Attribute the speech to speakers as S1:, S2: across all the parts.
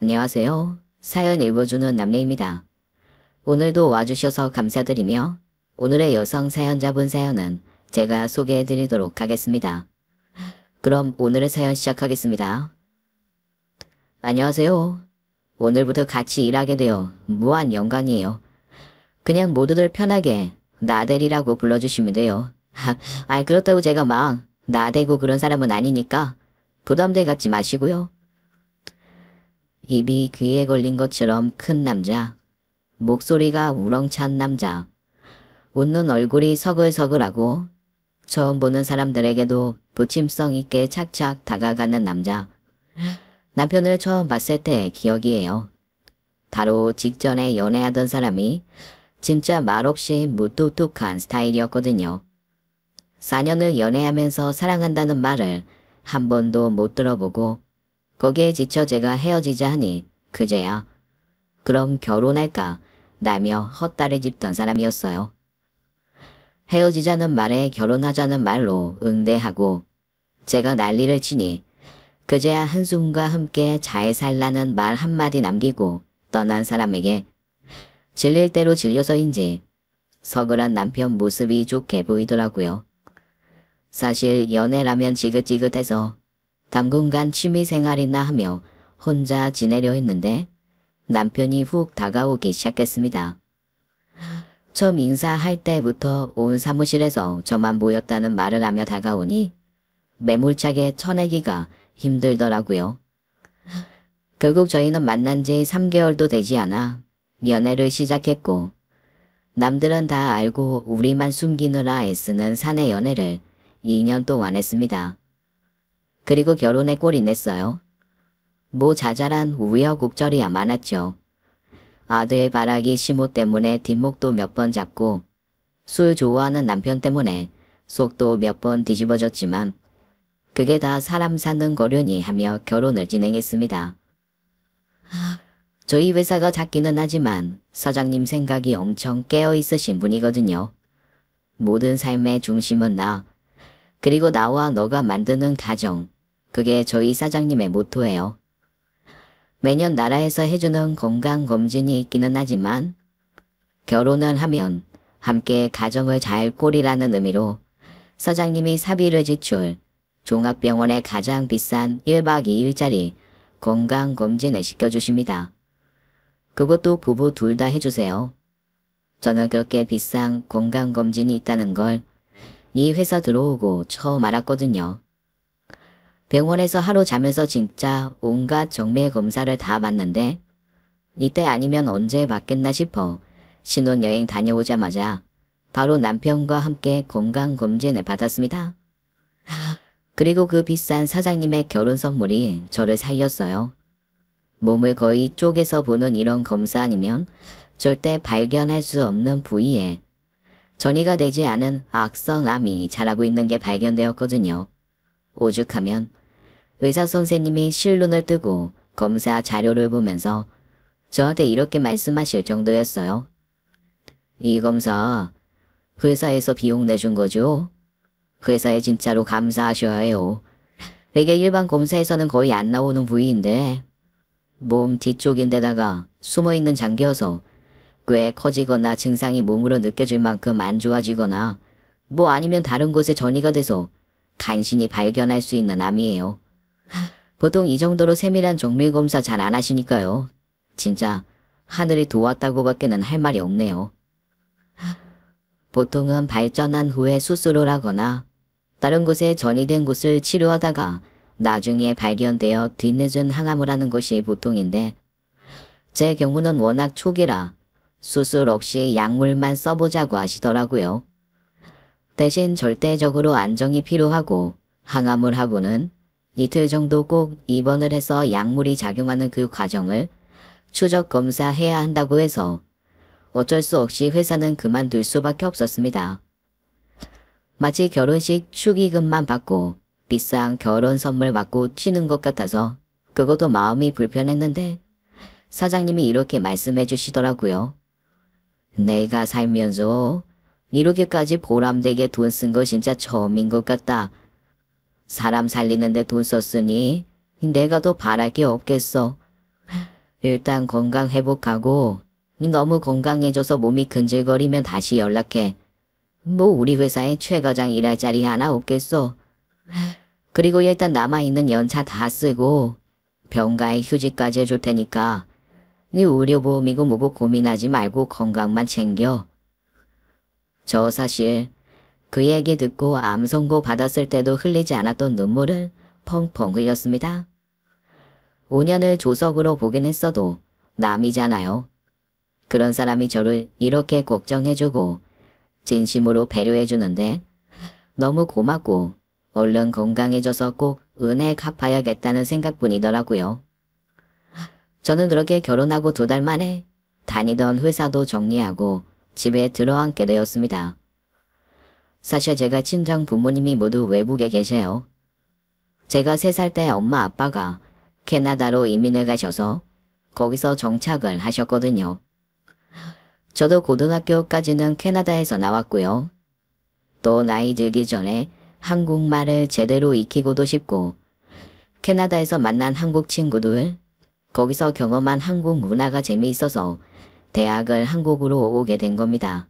S1: 안녕하세요. 사연 읽어주는 남래입니다. 오늘도 와주셔서 감사드리며 오늘의 여성 사연자분 사연은 제가 소개해드리도록 하겠습니다. 그럼 오늘의 사연 시작하겠습니다. 안녕하세요. 오늘부터 같이 일하게 되어 무한 영광이에요. 그냥 모두들 편하게 나대리라고 불러주시면 돼요. 그렇다고 제가 막 나대고 그런 사람은 아니니까 부담돼 갖지 마시고요. 입이 귀에 걸린 것처럼 큰 남자, 목소리가 우렁찬 남자, 웃는 얼굴이 서글서글하고 처음 보는 사람들에게도 부침성 있게 착착 다가가는 남자. 남편을 처음 봤을 때 기억이에요. 바로 직전에 연애하던 사람이 진짜 말없이 무뚝뚝한 스타일이었거든요. 4년을 연애하면서 사랑한다는 말을 한 번도 못 들어보고 거기에 지쳐 제가 헤어지자 하니 그제야 그럼 결혼할까 라며 헛다리 짚던 사람이었어요. 헤어지자는 말에 결혼하자는 말로 응대하고 제가 난리를 치니 그제야 한숨과 함께 잘 살라는 말 한마디 남기고 떠난 사람에게 질릴 대로 질려서인지 서글한 남편 모습이 좋게 보이더라고요. 사실 연애라면 지긋지긋해서 당분간 취미생활이나 하며 혼자 지내려 했는데 남편이 훅 다가오기 시작했습니다. 처음 인사할 때부터 온 사무실에서 저만 보였다는 말을 하며 다가오니 매몰차게 쳐내기가 힘들더라고요. 결국 저희는 만난 지 3개월도 되지 않아 연애를 시작했고 남들은 다 알고 우리만 숨기느라 애쓰는 사내 연애를 2년 동안 했습니다. 그리고 결혼에 꼴이 냈어요. 뭐 자잘한 우여곡절이야 많았죠. 아들 바라기 시모 때문에 뒷목도 몇 번 잡고 술 좋아하는 남편 때문에 속도 몇 번 뒤집어졌지만 그게 다 사람 사는 거려니 하며 결혼을 진행했습니다. 저희 회사가 작기는 하지만 사장님 생각이 엄청 깨어있으신 분이거든요. 모든 삶의 중심은 나, 그리고 나와 너가 만드는 가정, 그게 저희 사장님의 모토예요. 매년 나라에서 해주는 건강검진이 있기는 하지만 결혼을 하면 함께 가정을 잘 꾸리라는 의미로 사장님이 사비를 지출 종합병원의 가장 비싼 1박 2일짜리 건강검진을 시켜주십니다. 그것도 부부 둘 다 해주세요. 저는 그렇게 비싼 건강검진이 있다는 걸 이 회사 들어오고 처음 알았거든요. 병원에서 하루 자면서 진짜 온갖 정밀 검사를 다 받는데 이때 아니면 언제 받겠나 싶어 신혼여행 다녀오자마자 바로 남편과 함께 건강검진을 받았습니다. 그리고 그 비싼 사장님의 결혼 선물이 저를 살렸어요. 몸을 거의 쪼개서 보는 이런 검사 아니면 절대 발견할 수 없는 부위에 전이가 되지 않은 악성암이 자라고 있는 게 발견되었거든요. 오죽하면 의사 선생님이 실눈을 뜨고 검사 자료를 보면서 저한테 이렇게 말씀하실 정도였어요. 이 검사 회사에서 비용 내준 거죠? 회사에 진짜로 감사하셔야 해요. 이게 일반 검사에서는 거의 안 나오는 부위인데 몸 뒤쪽인데다가 숨어있는 장기여서 꽤 커지거나 증상이 몸으로 느껴질 만큼 안 좋아지거나 뭐 아니면 다른 곳에 전이가 돼서 간신히 발견할 수 있는 암이에요. 보통 이 정도로 세밀한 정밀검사 잘 안 하시니까요. 진짜 하늘이 도왔다고 밖에는 할 말이 없네요. 보통은 발전한 후에 수술을 하거나 다른 곳에 전이된 곳을 치료하다가 나중에 발견되어 뒤늦은 항암을 하는 것이 보통인데 제 경우는 워낙 초기라 수술 없이 약물만 써보자고 하시더라고요. 대신 절대적으로 안정이 필요하고 항암을 하고는 이틀 정도 꼭 입원을 해서 약물이 작용하는 그 과정을 추적 검사해야 한다고 해서 어쩔 수 없이 회사는 그만둘 수밖에 없었습니다. 마치 결혼식 축의금만 받고 비싼 결혼 선물 받고 치는 것 같아서 그것도 마음이 불편했는데 사장님이 이렇게 말씀해 주시더라고요. 내가 살면서 이렇게까지 보람되게 돈 쓴 거 진짜 처음인 것 같다. 사람 살리는데 돈 썼으니 내가 더 바랄 게 없겠어. 일단 건강 회복하고 너무 건강해져서 몸이 근질거리면 다시 연락해. 뭐 우리 회사에 최 과장 일할 자리 하나 없겠어. 그리고 일단 남아있는 연차 다 쓰고 병가에 휴직까지 해줄 테니까 네 의료보험이고 뭐고 고민하지 말고 건강만 챙겨. 저 사실 그 얘기 듣고 암 선고 받았을 때도 흘리지 않았던 눈물을 펑펑 흘렸습니다. 5년을 조석으로 보긴 했어도 남이잖아요. 그런 사람이 저를 이렇게 걱정해주고 진심으로 배려해주는데 너무 고맙고 얼른 건강해져서 꼭 은혜 갚아야겠다는 생각뿐이더라고요. 저는 그렇게 결혼하고 2달 만에 다니던 회사도 정리하고 집에 들어앉게 되었습니다. 사실 제가 친정 부모님이 모두 외국에 계세요. 제가 3살 때 엄마 아빠가 캐나다로 이민을 가셔서 거기서 정착을 하셨거든요. 저도 고등학교까지는 캐나다에서 나왔고요. 또 나이 들기 전에 한국말을 제대로 익히고도 싶고 캐나다에서 만난 한국 친구들, 거기서 경험한 한국 문화가 재미있어서 대학을 한국으로 오게 된 겁니다.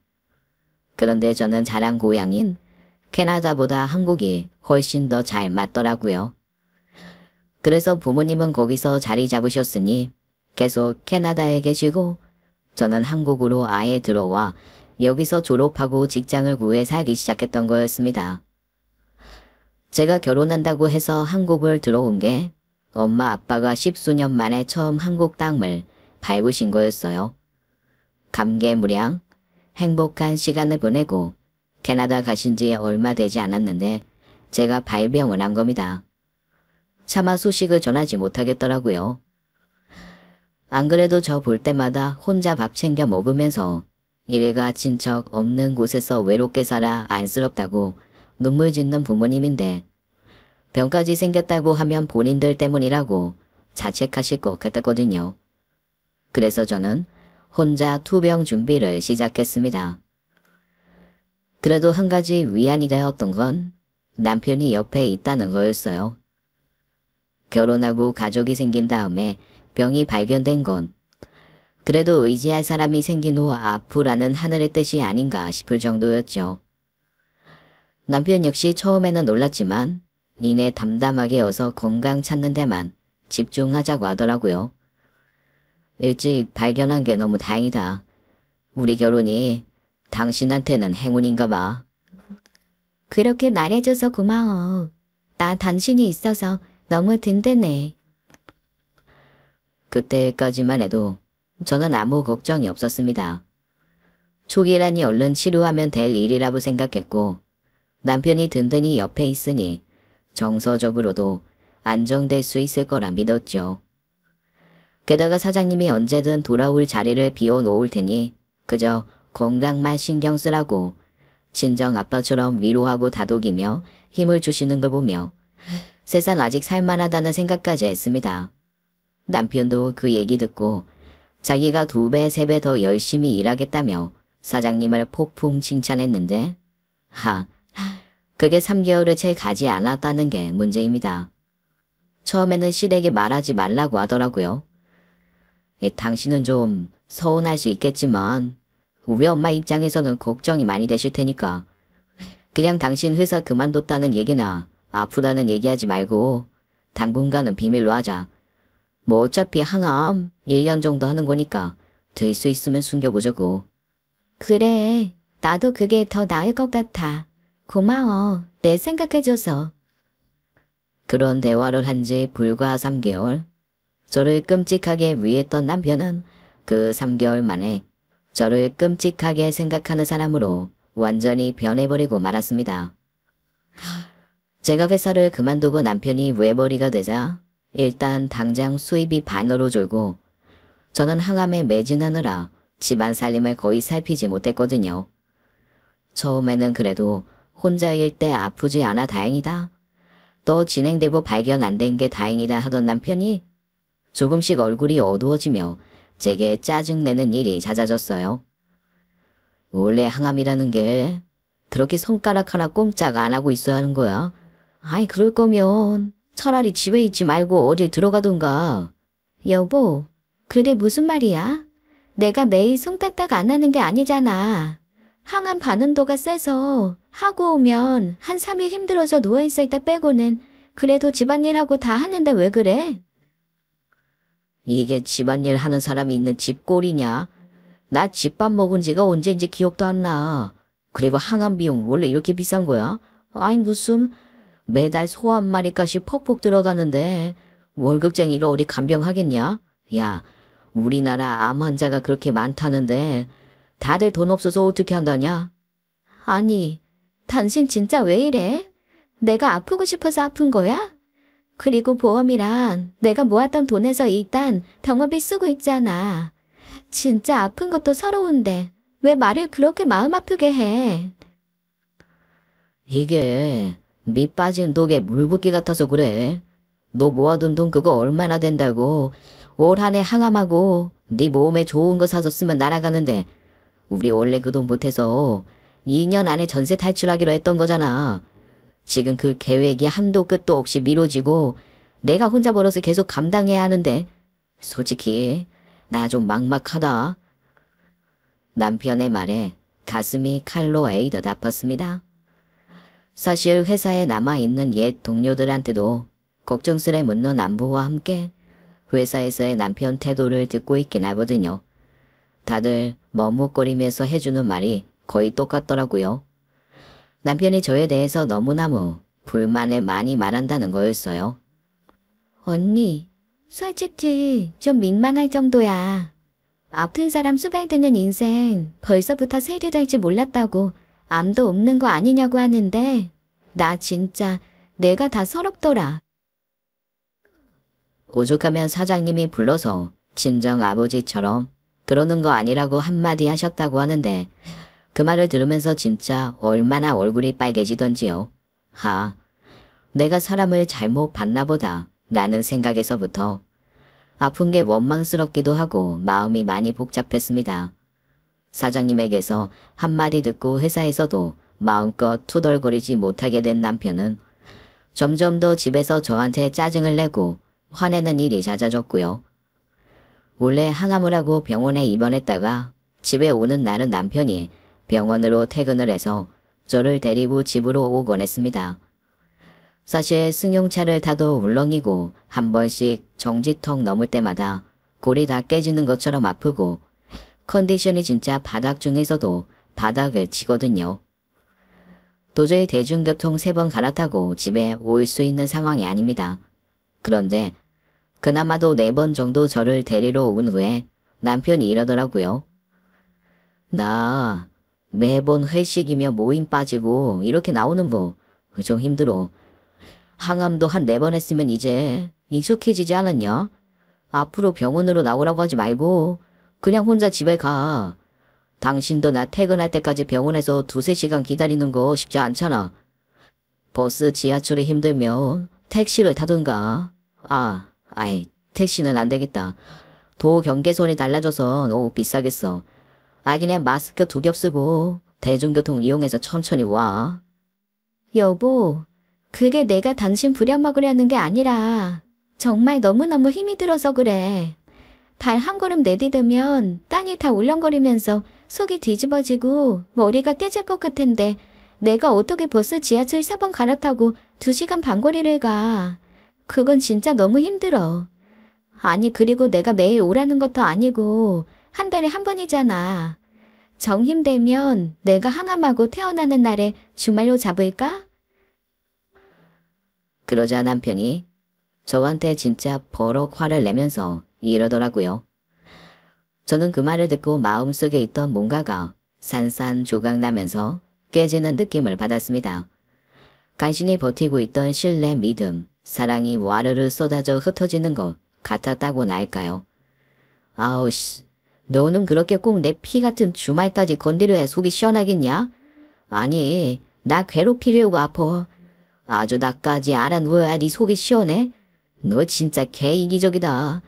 S1: 그런데 저는 자란 고향인 캐나다보다 한국이 훨씬 더 잘 맞더라고요. 그래서 부모님은 거기서 자리 잡으셨으니 계속 캐나다에 계시고 저는 한국으로 아예 들어와 여기서 졸업하고 직장을 구해 살기 시작했던 거였습니다. 제가 결혼한다고 해서 한국을 들어온 게 엄마 아빠가 10수년 만에 처음 한국 땅을 밟으신 거였어요. 감개무량 행복한 시간을 보내고 캐나다 가신 지 얼마 되지 않았는데 제가 발병을 한 겁니다. 차마 소식을 전하지 못하겠더라고요. 안 그래도 저 볼 때마다 혼자 밥 챙겨 먹으면서 일가 친척 없는 곳에서 외롭게 살아 안쓰럽다고 눈물 짓는 부모님인데 병까지 생겼다고 하면 본인들 때문이라고 자책하실 것 같았거든요. 그래서 저는 혼자 투병 준비를 시작했습니다. 그래도 한 가지 위안이 되었던 건 남편이 옆에 있다는 거였어요. 결혼하고 가족이 생긴 다음에 병이 발견된 건 그래도 의지할 사람이 생긴 후 아프라는 하늘의 뜻이 아닌가 싶을 정도였죠. 남편 역시 처음에는 놀랐지만 니네 담담하게 어서 건강 찾는 데만 집중하자고 하더라고요. 일찍 발견한 게 너무 다행이다. 우리 결혼이 당신한테는 행운인가 봐. 그렇게 말해줘서 고마워. 나 당신이 있어서 너무 든든해. 그때까지만 해도 저는 아무 걱정이 없었습니다. 초기라니 얼른 치료하면 될 일이라고 생각했고 남편이 든든히 옆에 있으니 정서적으로도 안정될 수 있을 거라 믿었죠. 게다가 사장님이 언제든 돌아올 자리를 비워놓을 테니 그저 건강만 신경 쓰라고 친정 아빠처럼 위로하고 다독이며 힘을 주시는 걸 보며 세상 아직 살만하다는 생각까지 했습니다. 남편도 그 얘기 듣고 자기가 2배, 3배 더 열심히 일하겠다며 사장님을 폭풍 칭찬했는데 그게 3개월을 채 가지 않았다는 게 문제입니다. 처음에는 시댁에 말하지 말라고 하더라고요. 당신은 좀 서운할 수 있겠지만 우리 엄마 입장에서는 걱정이 많이 되실 테니까 그냥 당신 회사 그만뒀다는 얘기나 아프다는 얘기하지 말고 당분간은 비밀로 하자. 뭐 어차피 항암 1년 정도 하는 거니까 될 수 있으면 숨겨보자고. 그래, 나도 그게 더 나을 것 같아. 고마워, 내 생각해줘서. 그런 대화를 한 지 불과 3개월. 저를 끔찍하게 위했던 남편은 그 3개월 만에 저를 끔찍하게 생각하는 사람으로 완전히 변해버리고 말았습니다. 제가 회사를 그만두고 남편이 외벌이가 되자 일단 당장 수입이 반으로 줄고 저는 항암에 매진하느라 집안 살림을 거의 살피지 못했거든요. 처음에는 그래도 혼자일 때 아프지 않아 다행이다. 또 진행되고 발견 안 된 게 다행이다 하던 남편이 조금씩 얼굴이 어두워지며 제게 짜증내는 일이 잦아졌어요. 원래 항암이라는 게 그렇게 손가락 하나 꼼짝 안 하고 있어야 하는 거야? 아이 그럴 거면 차라리 집에 있지 말고 어딜 들어가든가. 여보,
S2: 그게 무슨 말이야? 내가 매일 송딱딱 안 하는 게 아니잖아. 항암 반응도가 세서 하고 오면 한 3일 힘들어서 누워있을 때 빼고는 그래도 집안일하고 다 하는데 왜 그래?
S1: 이게 집안일 하는 사람이 있는 집꼴이냐? 나 집밥 먹은 지가 언제인지 기억도 안 나. 그리고 항암 비용 원래 이렇게 비싼 거야? 아니 무슨 매달 소 한 마리까지 퍽퍽 들어가는데 월급쟁이로 어디 간병하겠냐? 야, 우리나라 암 환자가 그렇게 많다는데 다들 돈 없어서 어떻게 한다냐?
S2: 아니, 당신 진짜 왜 이래? 내가 아프고 싶어서 아픈 거야? 그리고 보험이란 내가 모았던 돈에서 일단 병원비 쓰고 있잖아. 진짜 아픈 것도 서러운데 왜 말을 그렇게 마음 아프게 해?
S1: 이게 밑 빠진 독에 물 붓기 같아서 그래. 너 모아둔 돈 그거 얼마나 된다고. 올 한 해 항암하고 네 몸에 좋은 거 사서 쓰면 날아가는데 우리 원래 그 돈 못해서 2년 안에 전세 탈출하기로 했던 거잖아. 지금 그 계획이 한도 끝도 없이 미뤄지고 내가 혼자 벌어서 계속 감당해야 하는데 솔직히 나 좀 막막하다. 남편의 말에 가슴이 칼로 에이듯 아팠습니다. 사실 회사에 남아있는 옛 동료들한테도 걱정스레 묻는 안부와 함께 회사에서의 남편 태도를 듣고 있긴 하거든요. 다들 머뭇거리면서 해주는 말이 거의 똑같더라고요. 남편이 저에 대해서 너무너무 불만을 많이 말한다는 거였어요.
S2: 언니, 솔직히 좀 민망할 정도야. 아픈 사람 수발드는 인생 벌써부터 세뇌될지 몰랐다고 암도 없는 거 아니냐고 하는데 나 진짜 내가 다 서럽더라.
S1: 오죽하면 사장님이 불러서 친정 아버지처럼 그러는 거 아니라고 한마디 하셨다고 하는데 그 말을 들으면서 진짜 얼마나 얼굴이 빨개지던지요. 내가 사람을 잘못 봤나 보다 라는 생각에서부터 아픈 게 원망스럽기도 하고 마음이 많이 복잡했습니다. 사장님에게서 한마디 듣고 회사에서도 마음껏 투덜거리지 못하게 된 남편은 점점 더 집에서 저한테 짜증을 내고 화내는 일이 잦아졌고요. 원래 항암을 하고 병원에 입원했다가 집에 오는 날은 남편이 병원으로 퇴근을 해서 저를 데리고 집으로 오곤 했습니다. 사실 승용차를 타도 울렁이고 한 번씩 정지턱 넘을 때마다 골이 다 깨지는 것처럼 아프고 컨디션이 진짜 바닥 중에서도 바닥을 치거든요. 도저히 대중교통 3번 갈아타고 집에 올 수 있는 상황이 아닙니다. 그런데 그나마도 4번 정도 저를 데리러 온 후에 남편이 이러더라고요. 나 매번 회식이며 모임 빠지고 이렇게 나오는 거 좀 힘들어. 항암도 한 4번 했으면 이제 익숙해지지 않았냐? 앞으로 병원으로 나오라고 하지 말고 그냥 혼자 집에 가. 당신도 나 퇴근할 때까지 병원에서 2-3시간 기다리는 거 쉽지 않잖아. 버스 지하철이 힘들면 택시를 타든가. 택시는 안 되겠다. 도 경계선이 달라져서 너무 비싸겠어. 그냥 마스크 2겹 쓰고 대중교통 이용해서 천천히 와.
S2: 여보, 그게 내가 당신 부려먹으려는 게 아니라 정말 너무너무 힘이 들어서 그래. 발 한 걸음 내디디면 땅이 다 울렁거리면서 속이 뒤집어지고 머리가 깨질 것 같은데 내가 어떻게 버스 지하철 4번 갈아타고 2시간 반 거리를 가. 그건 진짜 너무 힘들어. 아니 그리고 내가 매일 오라는 것도 아니고 한 달에 한 번이잖아. 정 힘들면 내가 항암하고 태어나는 날에 주말로 잡을까?
S1: 그러자 남편이 저한테 진짜 버럭 화를 내면서 이러더라고요. 저는 그 말을 듣고 마음속에 있던 뭔가가 산산조각나면서 깨지는 느낌을 받았습니다. 간신히 버티고 있던 신뢰, 믿음, 사랑이 와르르 쏟아져 흩어지는 것 같았다고나 할까요? 아우씨, 너는 그렇게 꼭 내 피 같은 주말까지 건드려 야 속이 시원하겠냐? 아니, 나 괴롭히려고 아파. 아주 나까지 알아누워야 네 속이 시원해? 너 진짜 개이기적이다.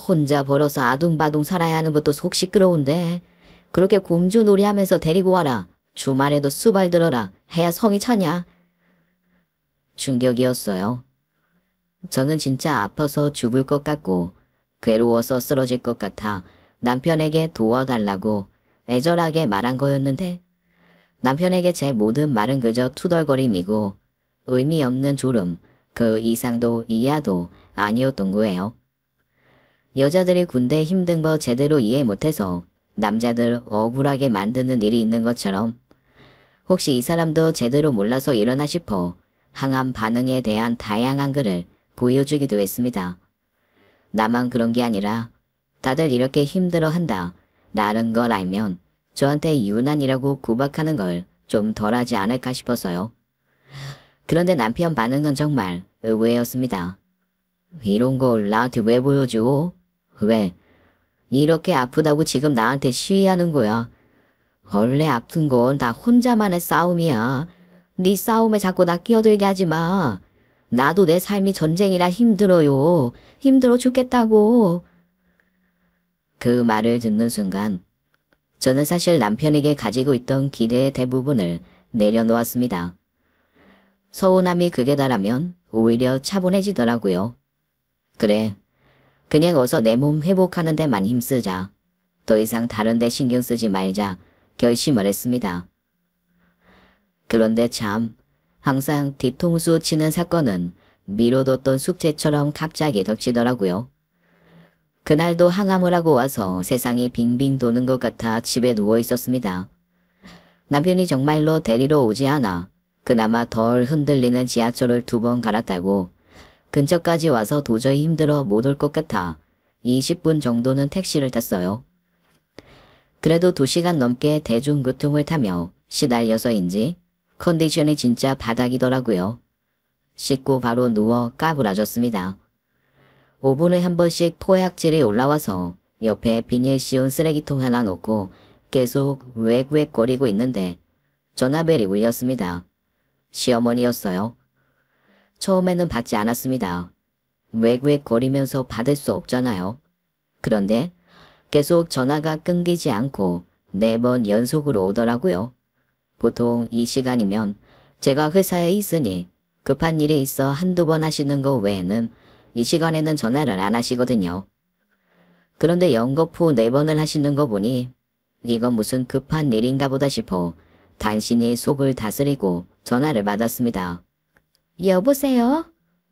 S1: 혼자 벌어서 아둥바둥 살아야 하는 것도 속 시끄러운데 그렇게 공주놀이 하면서 데리고 와라. 주말에도 수발 들어라. 해야 성이 차냐? 충격이었어요. 저는 진짜 아파서 죽을 것 같고 괴로워서 쓰러질 것 같아 남편에게 도와달라고 애절하게 말한 거였는데 남편에게 제 모든 말은 그저 투덜거림이고 의미 없는 졸음, 그 이상도 이하도 아니었던 거예요. 여자들이 군대 힘든 거 제대로 이해 못해서 남자들 억울하게 만드는 일이 있는 것처럼 혹시 이 사람도 제대로 몰라서 이러나 싶어 항암 반응에 대한 다양한 글을 보여주기도 했습니다. 나만 그런 게 아니라 다들 이렇게 힘들어한다 라는 걸 알면 저한테 유난이라고 구박하는 걸 좀 덜하지 않을까 싶어서요. 그런데 남편 반응은 정말 의외였습니다. 이런 걸 나한테 왜 보여줘? 왜? 이렇게 아프다고 지금 나한테 시위하는 거야. 원래 아픈 건 다 혼자만의 싸움이야. 네 싸움에 자꾸 나 끼어들게 하지 마. 나도 내 삶이 전쟁이라 힘들어요. 힘들어 죽겠다고. 그 말을 듣는 순간 저는 사실 남편에게 가지고 있던 기대의 대부분을 내려놓았습니다. 서운함이 극에 달하면 오히려 차분해지더라고요. 그래, 그냥 어서 내 몸 회복하는 데만 힘쓰자. 더 이상 다른 데 신경 쓰지 말자 결심을 했습니다. 그런데 참, 항상 뒤통수 치는 사건은 미뤄뒀던 숙제처럼 갑자기 덮치더라고요. 그날도 항암을 하고 와서 세상이 빙빙 도는 것 같아 집에 누워 있었습니다. 남편이 정말로 데리러 오지 않아 그나마 덜 흔들리는 지하철을 2번 갈았다고 근처까지 와서 도저히 힘들어 못 올 것 같아 20분 정도는 택시를 탔어요. 그래도 2시간 넘게 대중교통을 타며 시달려서인지 컨디션이 진짜 바닥이더라고요. 씻고 바로 누워 까부라졌습니다. 5분에 한 번씩 포약질이 올라와서 옆에 비닐 씌운 쓰레기통 하나 놓고 계속 웩웩거리고 있는데 전화벨이 울렸습니다. 시어머니였어요. 처음에는 받지 않았습니다. 웩웩거리면서 받을 수 없잖아요. 그런데 계속 전화가 끊기지 않고 4번 연속으로 오더라고요. 보통 이 시간이면 제가 회사에 있으니 급한 일이 있어 한두 번 하시는 거 외에는 이 시간에는 전화를 안 하시거든요. 그런데 연거푸 4번을 하시는 거 보니 이건 무슨 급한 일인가 보다 싶어 단신이 속을 다스리고 전화를 받았습니다.
S2: 여보세요?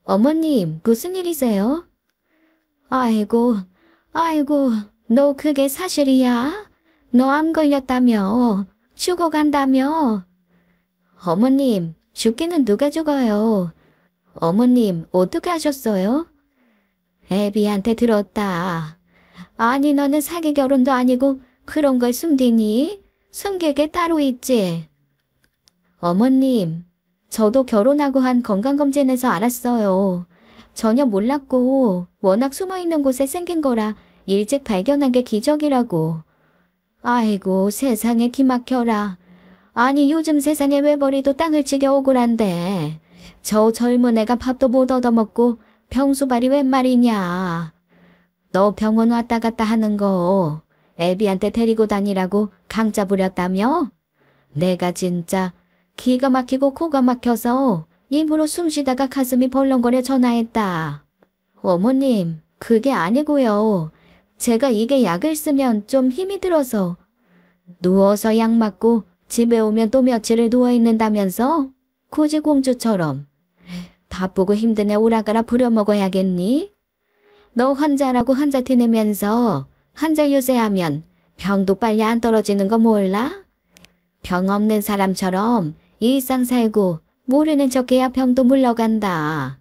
S2: 어머님, 무슨 일이세요? 아이고, 너 그게 사실이야? 너 암 걸렸다며? 죽어간다며? 어머님, 죽기는 누가 죽어요? 어머님, 어떻게 하셨어요? 애비한테 들었다. 아니, 너는 사기 결혼도 아니고 그런 걸 숨기니? 숨길 게 따로 있지. 어머님, 저도 결혼하고 한 건강검진에서 알았어요. 전혀 몰랐고 워낙 숨어있는 곳에 생긴 거라 일찍 발견한 게 기적이라고. 아이고, 세상에 기막혀라. 아니, 요즘 세상에 외벌이도 땅을 치게 억울한데 저 젊은 애가 밥도 못 얻어먹고 병수발이 웬 말이냐. 너 병원 왔다 갔다 하는 거 애비한테 데리고 다니라고 강짜 부렸다며? 내가 진짜 기가 막히고 코가 막혀서 입으로 숨 쉬다가 가슴이 벌렁거려 전화했다. 어머님, 그게 아니고요. 제가 이게 약을 쓰면 좀 힘이 들어서. 누워서 약 맞고 집에 오면 또 며칠을 누워있는다면서? 굳이 공주처럼. 바쁘고 힘든 애 오라가라 부려먹어야겠니? 너 환자라고 환자 티내면서 환자 유세하면 병도 빨리 안 떨어지는 거 몰라? 병 없는 사람처럼 일상 살고 모르는 척해야 병도 물러간다.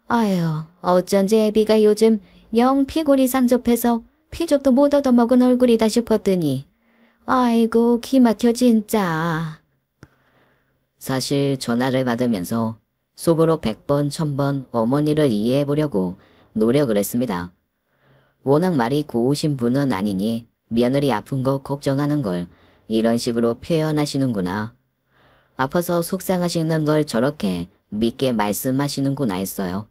S2: 아유, 어쩐지 애비가 요즘 영 피골이 상접해서 피족도 못 얻어먹은 얼굴이다 싶었더니 아이고, 기막혀 진짜.
S1: 사실 전화를 받으면서 속으로 100번 1000번 어머니를 이해해보려고 노력을 했습니다. 워낙 말이 고우신 분은 아니니 며느리 아픈 거 걱정하는 걸 이런 식으로 표현하시는구나. 아파서 속상하시는 걸 저렇게 믿게 말씀하시는구나 했어요.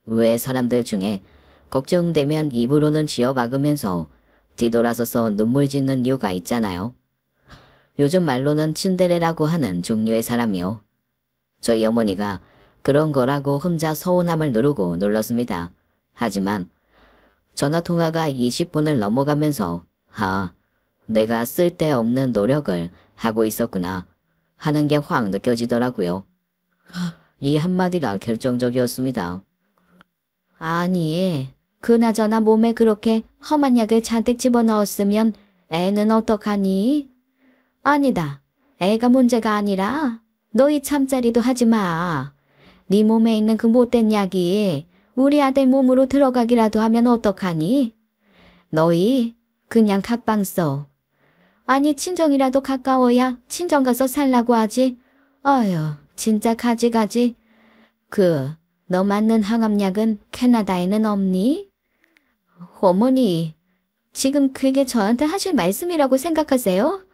S1: 왜 사람들 중에 걱정되면 입으로는 지어박으면서 뒤돌아서서 눈물 짓는 이유가 있잖아요. 요즘 말로는 츤데레라고 하는 종류의 사람이요. 저희 어머니가 그런 거라고 혼자 서운함을 누르고 눌렀습니다. 하지만 전화통화가 20분을 넘어가면서 내가 쓸데없는 노력을 하고 있었구나 하는 게 확 느껴지더라고요. 이 한마디가 결정적이었습니다.
S2: 아니, 그나저나 몸에 그렇게 험한 약을 잔뜩 집어넣었으면 애는 어떡하니? 아니다. 애가 문제가 아니라 너희 잠자리도 하지 마. 네 몸에 있는 그 못된 약이 우리 아들 몸으로 들어가기라도 하면 어떡하니? 너희 그냥 각방 써. 아니 친정이라도 가까워야 친정 가서 살라고 하지. 어휴 진짜 가지가지. 너 맞는 항암약은 캐나다에는 없니? 어머니, 지금 그게 저한테 하실 말씀이라고 생각하세요?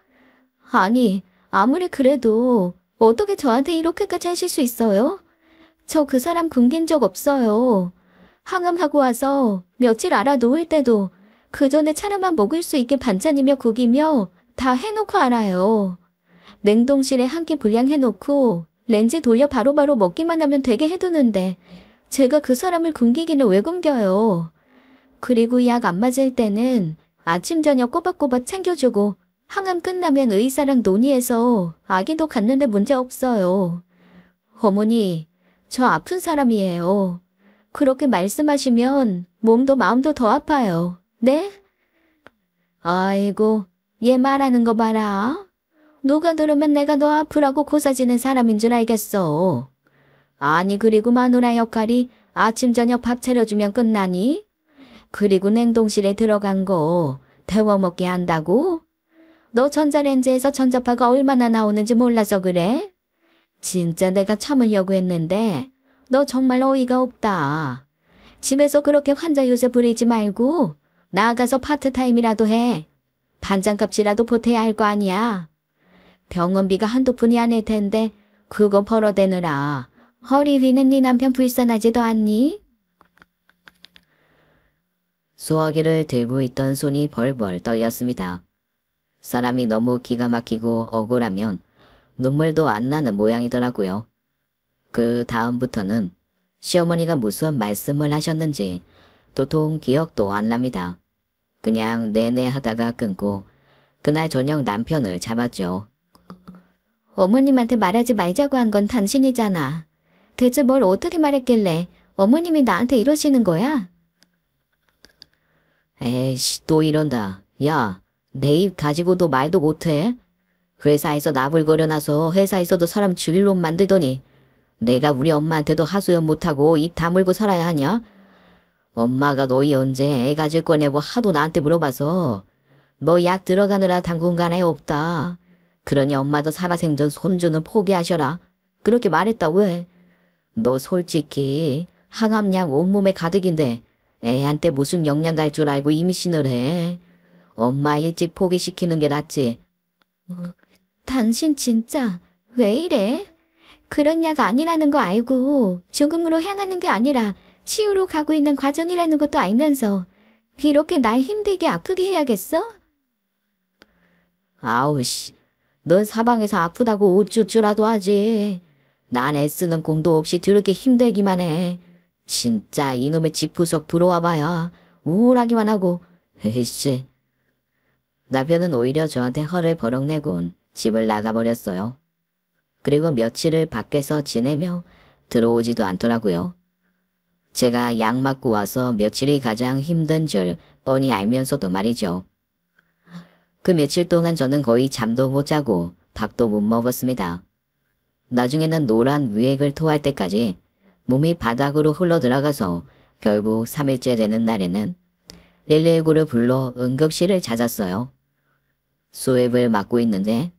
S2: 아니, 아무리 그래도 어떻게 저한테 이렇게까지 하실 수 있어요? 저 그 사람 굶긴 적 없어요. 항암하고 와서 며칠 알아 누울 때도 그 전에 차려만 먹을 수 있게 반찬이며 국이며 다 해놓고 알아요. 냉동실에 한 끼 분량 해놓고 렌즈 돌려 바로바로 먹기만 하면 되게 해두는데 제가 그 사람을 굶기기는 왜 굶겨요. 그리고 약 안 맞을 때는 아침 저녁 꼬박꼬박 챙겨주고 항암 끝나면 의사랑 논의해서 아기도 갖는데 문제 없어요. 어머니, 저 아픈 사람이에요. 그렇게 말씀하시면 몸도 마음도 더 아파요. 네? 아이고, 얘 말하는 거 봐라. 누가 들으면 내가 너 아프라고 고사지는 사람인 줄 알겠어. 아니 그리고 마누라 역할이 아침 저녁 밥 차려주면 끝나니? 그리고 냉동실에 들어간 거 데워 먹게 한다고? 너 전자레인지에서 전자파가 얼마나 나오는지 몰라서 그래? 진짜 내가 참으려고 했는데 너 정말 어이가 없다. 집에서 그렇게 환자 요새 부리지 말고 나가서 파트타임이라도 해. 반찬값이라도 보태야 할 거 아니야. 병원비가 한두 푼이 아닐 텐데 그거 벌어대느라 허리 위는 네 남편 불쌍하지도 않니?
S1: 수화기를 들고 있던 손이 벌벌 떨렸습니다. 사람이 너무 기가 막히고 억울하면 눈물도 안 나는 모양이더라고요. 그 다음부터는 시어머니가 무슨 말씀을 하셨는지 도통 기억도 안 납니다. 그냥 내내 하다가 끊고 그날 저녁 남편을 잡았죠.
S2: 어머님한테 말하지 말자고 한 건 당신이잖아. 대체 뭘 어떻게 말했길래 어머님이 나한테 이러시는 거야?
S1: 에이씨 또 이런다. 야, 내 입 가지고도 말도 못해? 회사에서 나불거려놔서 회사에서도 사람 죽일 놈 만들더니 내가 우리 엄마한테도 하소연 못하고 입 다물고 살아야 하냐? 엄마가 너희 언제 애 가질 거냐고 하도 나한테 물어봐서 너 약 들어가느라 당분간 애 없다. 그러니 엄마도 살아생전 손주는 포기하셔라. 그렇게 말했다 왜? 너 솔직히 항암약 온몸에 가득인데 애한테 무슨 영양 갈 줄 알고 임신을 해. 엄마 일찍 포기시키는 게 낫지.
S2: 당신 진짜 왜 이래? 그런 약 아니라는 거 알고 죽음으로 향하는 게 아니라 치유로 가고 있는 과정이라는 것도 알면서 이렇게 날 힘들게 아프게 해야겠어?
S1: 아우 씨. 넌 사방에서 아프다고 우쭈쭈라도 하지. 난 애쓰는 공도 없이 더럽게 힘들기만 해. 진짜 이놈의 집구석 들어와 봐야 우울하기만 하고. 에이씨. 남편은 오히려 저한테 허를 버럭내곤 집을 나가버렸어요. 그리고 며칠을 밖에서 지내며 들어오지도 않더라고요. 제가 약 맞고 와서 며칠이 가장 힘든 줄 뻔히 알면서도 말이죠. 그 며칠 동안 저는 거의 잠도 못 자고 밥도 못 먹었습니다. 나중에는 노란 위액을 토할 때까지 몸이 바닥으로 흘러들어가서 결국 3일째 되는 날에는 119를 불러 응급실을 찾았어요. 수액을 맞고 있는데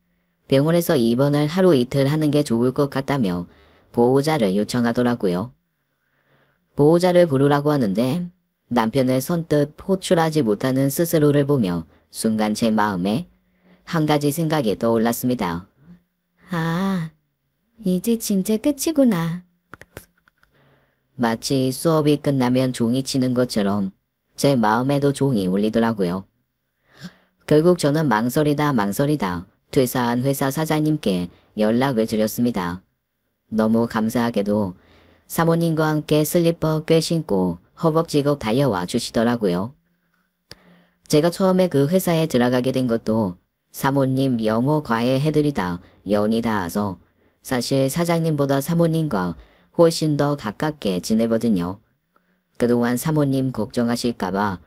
S1: 병원에서 입원을 하루 이틀 하는 게 좋을 것 같다며 보호자를 요청하더라고요. 보호자를 부르라고 하는데 남편을 선뜻 호출하지 못하는 스스로를 보며 순간 제 마음에 한 가지 생각이 떠올랐습니다.
S2: 아, 이제 진짜 끝이구나.
S1: 마치 수업이 끝나면 종이 치는 것처럼 제 마음에도 종이 울리더라고요. 결국 저는 망설이다 퇴사한 회사 사장님께 연락을 드렸습니다. 너무 감사하게도 사모님과 함께 슬리퍼 꽤 신고 허벅지겁 달려와 주시더라고요. 제가 처음에 그 회사에 들어가게 된 것도 사모님 영어 과외 해드리다 연이 닿아서 사실 사장님보다 사모님과 훨씬 더 가깝게 지내거든요. 그동안 사모님 걱정하실까봐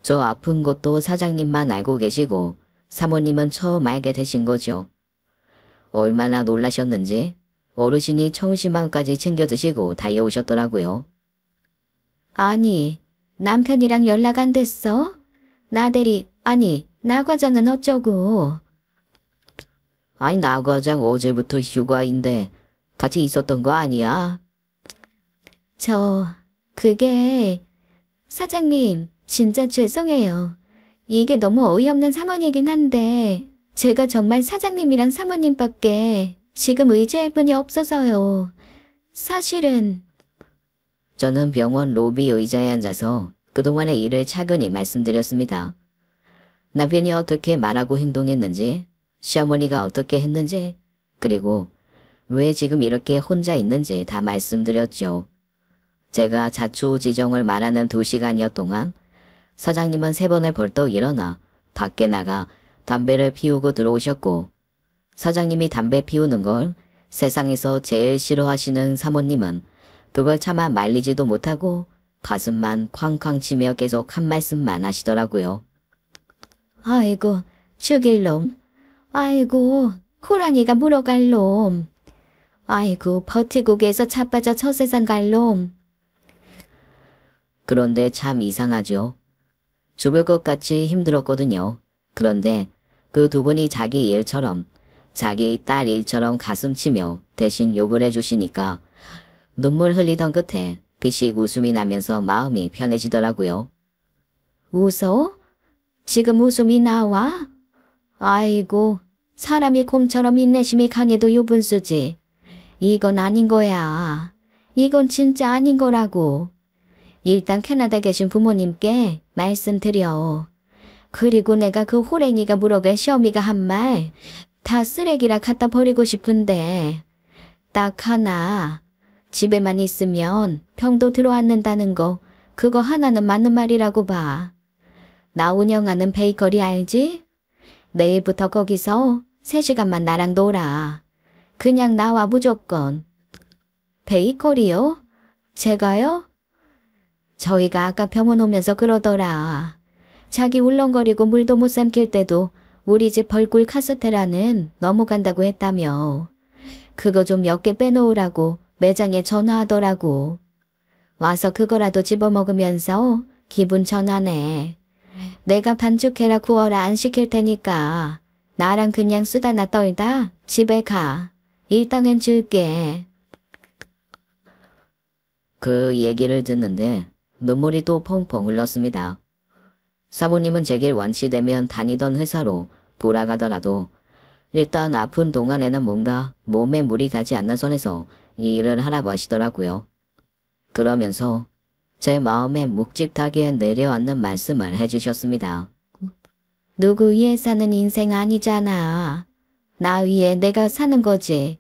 S1: 저 아픈 것도 사장님만 알고 계시고 사모님은 처음 알게 되신 거죠. 얼마나 놀라셨는지 어르신이 청심환까지 챙겨 드시고 달려오셨더라고요.
S2: 아니, 남편이랑 연락 안 됐어? 나 과장은 어쩌고?
S1: 아니 나 과장 어제부터 휴가인데 같이 있었던 거 아니야?
S2: 그게, 사장님, 진짜 죄송해요. 이게 너무 어이없는 상황이긴 한데, 제가 정말 사장님이랑 사모님밖에 지금 의지할 분이 없어서요. 사실은,
S1: 저는 병원 로비 의자에 앉아서 그동안의 일을 차근히 말씀드렸습니다. 남편이 어떻게 말하고 행동했는지, 시어머니가 어떻게 했는지, 그리고 왜 지금 이렇게 혼자 있는지 다 말씀드렸죠. 제가 자초지종을 말하는 2시간여 동안 사장님은 3번을 벌떡 일어나 밖에 나가 담배를 피우고 들어오셨고, 사장님이 담배 피우는 걸 세상에서 제일 싫어하시는 사모님은 그걸 차마 말리지도 못하고 가슴만 쾅쾅 치며 계속 한 말씀만 하시더라고요.
S2: 아이고, 죽일 놈. 아이고, 호랑이가 물어갈 놈. 아이고, 버티고 계서 자빠져 저 세상 갈 놈.
S1: 그런데 참 이상하죠. 죽을 것 같이 힘들었거든요. 그런데 그 2분이 자기 일처럼, 자기 딸 일처럼 가슴 치며 대신 욕을 해주시니까 눈물 흘리던 끝에 비씩 웃음이 나면서 마음이 편해지더라고요.
S2: 웃어? 지금 웃음이 나와? 아이고, 사람이 곰처럼 인내심이 강해도 유분수지. 이건 아닌 거야. 이건 진짜 아닌 거라고. 일단 캐나다 계신 부모님께 말씀드려. 그리고 내가 그 호랭이가 물어갈 시어미가 한 말 다 쓰레기라 갖다 버리고 싶은데 딱 하나. 집에만 있으면 병도 들어앉는다는 거 그거 하나는 맞는 말이라고 봐. 나 운영하는 베이커리 알지? 내일부터 거기서 3시간만 나랑 놀아. 그냥 나와 무조건. 베이커리요? 제가요? 저희가 아까 병원 오면서 그러더라. 자기 울렁거리고 물도 못 삼킬 때도 우리 집 벌꿀 카스테라는 넘어간다고 했다며. 그거 좀 몇 개 빼놓으라고 매장에 전화하더라고. 와서 그거라도 집어먹으면서 기분 전환해. 내가 반죽해라 구워라 안 시킬 테니까 나랑 그냥 수다나 떨다 집에 가. 일당은 줄게.
S1: 그 얘기를 듣는데 눈물이 또 펑펑 흘렀습니다. 사모님은 제게 완치되면 다니던 회사로 돌아가더라도 일단 아픈 동안에는 뭔가 몸에 무리 가지 않는 선에서 이 일을 하라고 하시더라고요. 그러면서 제 마음에 묵직하게 내려앉는 말씀을 해주셨습니다.
S2: 누구 위해 사는 인생 아니잖아. 나 위해 내가 사는 거지.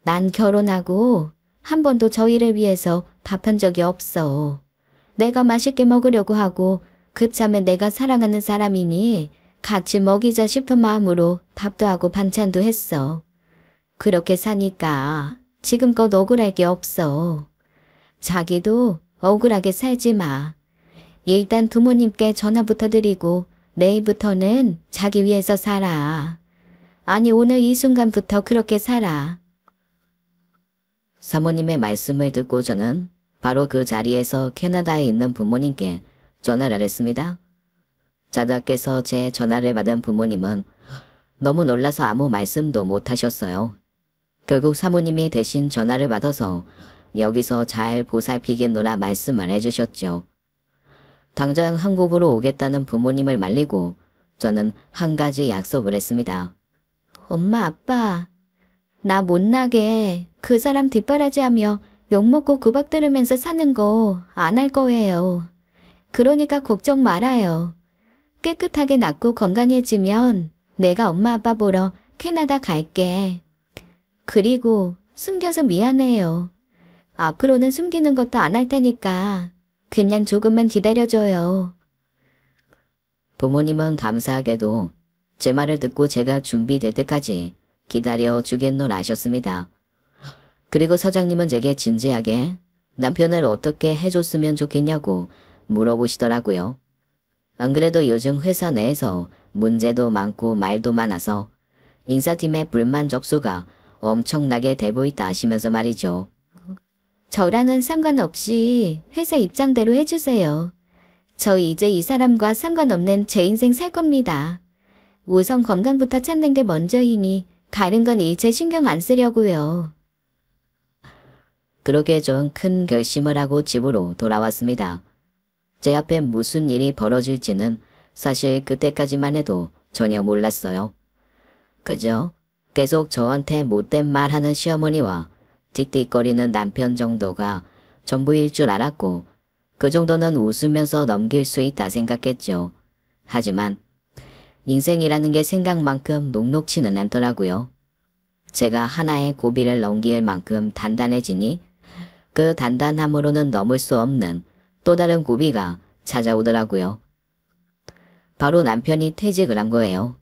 S2: 난 결혼하고 한 번도 저희를 위해서 밥한 적이 없어. 내가 맛있게 먹으려고 하고 그참에 내가 사랑하는 사람이니 같이 먹이자 싶은 마음으로 밥도 하고 반찬도 했어. 그렇게 사니까 지금껏 억울할 게 없어. 자기도 억울하게 살지 마. 일단 부모님께 전화부터 드리고 내일부터는 자기 위해서 살아. 아니 오늘 이 순간부터 그렇게 살아.
S1: 사모님의 말씀을 듣고 저는 바로 그 자리에서 캐나다에 있는 부모님께 전화를 했습니다. 자다께서 제 전화를 받은 부모님은 너무 놀라서 아무 말씀도 못 하셨어요. 결국 사모님이 대신 전화를 받아서 여기서 잘 보살피겠노라 말씀을 해주셨죠. 당장 한국으로 오겠다는 부모님을 말리고 저는 한 가지 약속을 했습니다.
S2: 엄마 아빠 나 못 나게 그 사람 뒷바라지하며 욕먹고 구박 들으면서 사는 거 안 할 거예요. 그러니까 걱정 말아요. 깨끗하게 낫고 건강해지면 내가 엄마 아빠 보러 캐나다 갈게. 그리고 숨겨서 미안해요. 앞으로는 숨기는 것도 안 할 테니까 그냥 조금만 기다려줘요.
S1: 부모님은 감사하게도 제 말을 듣고 제가 준비될 때까지 기다려 주겠노라 하셨습니다. 그리고 사장님은 제게 진지하게 남편을 어떻게 해줬으면 좋겠냐고 물어보시더라고요. 안 그래도 요즘 회사 내에서 문제도 많고 말도 많아서 인사팀의 불만 접수가 엄청나게 되고 있다 하시면서 말이죠.
S2: 저랑은 상관없이 회사 입장대로 해주세요. 저 이제 이 사람과 상관없는 제 인생 살 겁니다. 우선 건강부터 찾는 게 먼저이니 다른 건 일체 신경 안 쓰려고요.
S1: 그렇게 전 큰 결심을 하고 집으로 돌아왔습니다. 제 앞에 무슨 일이 벌어질지는 사실 그때까지만 해도 전혀 몰랐어요. 그저 계속 저한테 못된 말하는 시어머니와 틱틱거리는 남편 정도가 전부일 줄 알았고 그 정도는 웃으면서 넘길 수 있다 생각했죠. 하지만 인생이라는 게 생각만큼 녹록치는 않더라고요. 제가 하나의 고비를 넘길 만큼 단단해지니 그 단단함으로는 넘을 수 없는 또 다른 고비가 찾아오더라고요. 바로 남편이 퇴직을 한 거예요.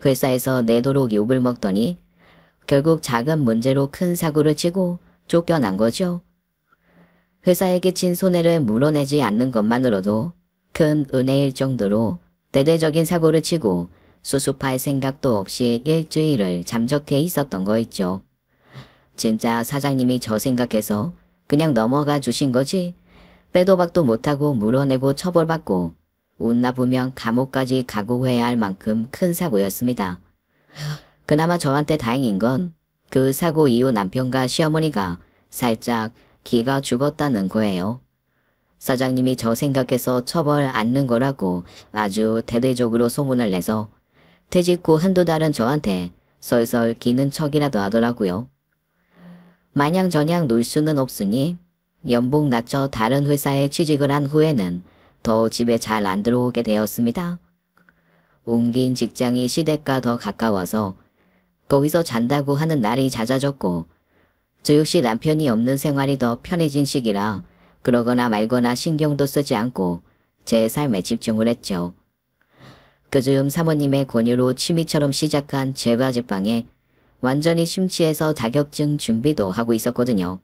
S1: 회사에서 내도록 욕을 먹더니 결국 작은 문제로 큰 사고를 치고 쫓겨난 거죠. 회사에 끼친 손해를 물어내지 않는 것만으로도 큰 은혜일 정도로 대대적인 사고를 치고 수습할 생각도 없이 일주일을 잠적해 있었던 거 있죠. 진짜 사장님이 저 생각해서 그냥 넘어가 주신 거지 빼도 박도 못하고 물어내고 처벌받고 운 나쁘면 감옥까지 가고 해야 할 만큼 큰 사고였습니다. 그나마 저한테 다행인 건 그 사고 이후 남편과 시어머니가 살짝 기가 죽었다는 거예요. 사장님이 저 생각해서 처벌 않는 거라고 아주 대대적으로 소문을 내서 퇴직 후 한두 달은 저한테 설설 기는 척이라도 하더라고요. 마냥저냥 놀 수는 없으니 연봉 낮춰 다른 회사에 취직을 한 후에는 더 집에 잘 안 들어오게 되었습니다. 옮긴 직장이 시댁과 더 가까워서 거기서 잔다고 하는 날이 잦아졌고 저 역시 남편이 없는 생활이 더 편해진 시기라 그러거나 말거나 신경도 쓰지 않고 제 삶에 집중을 했죠. 그즈음 사모님의 권유로 취미처럼 시작한 제과제빵에 완전히 심취해서 자격증 준비도 하고 있었거든요.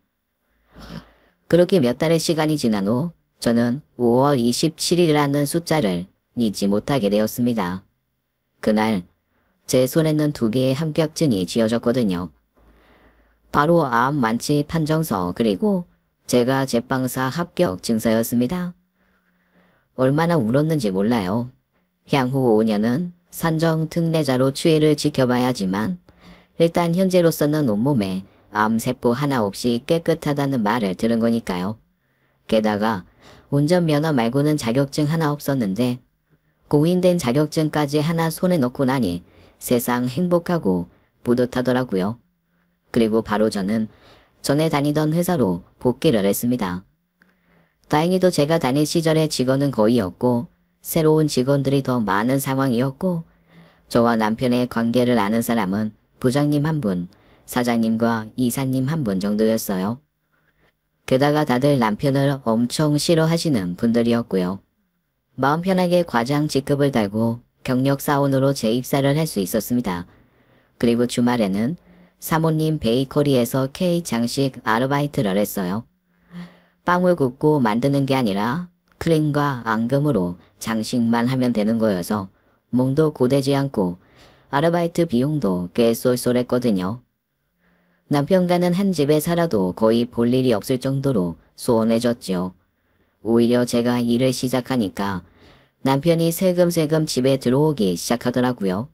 S1: 그렇게 몇 달의 시간이 지난 후 저는 5월 27일이라는 숫자를 잊지 못하게 되었습니다. 그날 제 손에는 2개의 합격증이 쥐어졌거든요. 바로 암 완치 판정서 그리고 제가 제빵사 합격 증서였습니다. 얼마나 울었는지 몰라요. 향후 5년은 산정 특례자로 추이를 지켜봐야지만 일단 현재로서는 온몸에 암세포 하나 없이 깨끗하다는 말을 들은 거니까요. 게다가 운전면허 말고는 자격증 하나 없었는데 공인된 자격증까지 하나 손에 넣고 나니 세상 행복하고 뿌듯하더라고요. 그리고 바로 저는 전에 다니던 회사로 복귀를 했습니다. 다행히도 제가 다닐 시절에 직원은 거의 없고 새로운 직원들이 더 많은 상황이었고 저와 남편의 관계를 아는 사람은 부장님 1분, 사장님과 이사님 1분 정도였어요. 게다가 다들 남편을 엄청 싫어하시는 분들이었고요. 마음 편하게 과장 직급을 달고 경력 사원으로 재입사를 할 수 있었습니다. 그리고 주말에는 사모님 베이커리에서 케이크 장식 아르바이트를 했어요. 빵을 굽고 만드는 게 아니라 크림과 앙금으로 장식만 하면 되는 거여서 몸도 고되지 않고 아르바이트 비용도 꽤 쏠쏠했거든요. 남편과는 한 집에 살아도 거의 볼 일이 없을 정도로 소원해졌죠. 오히려 제가 일을 시작하니까 남편이 슬금슬금 집에 들어오기 시작하더라고요.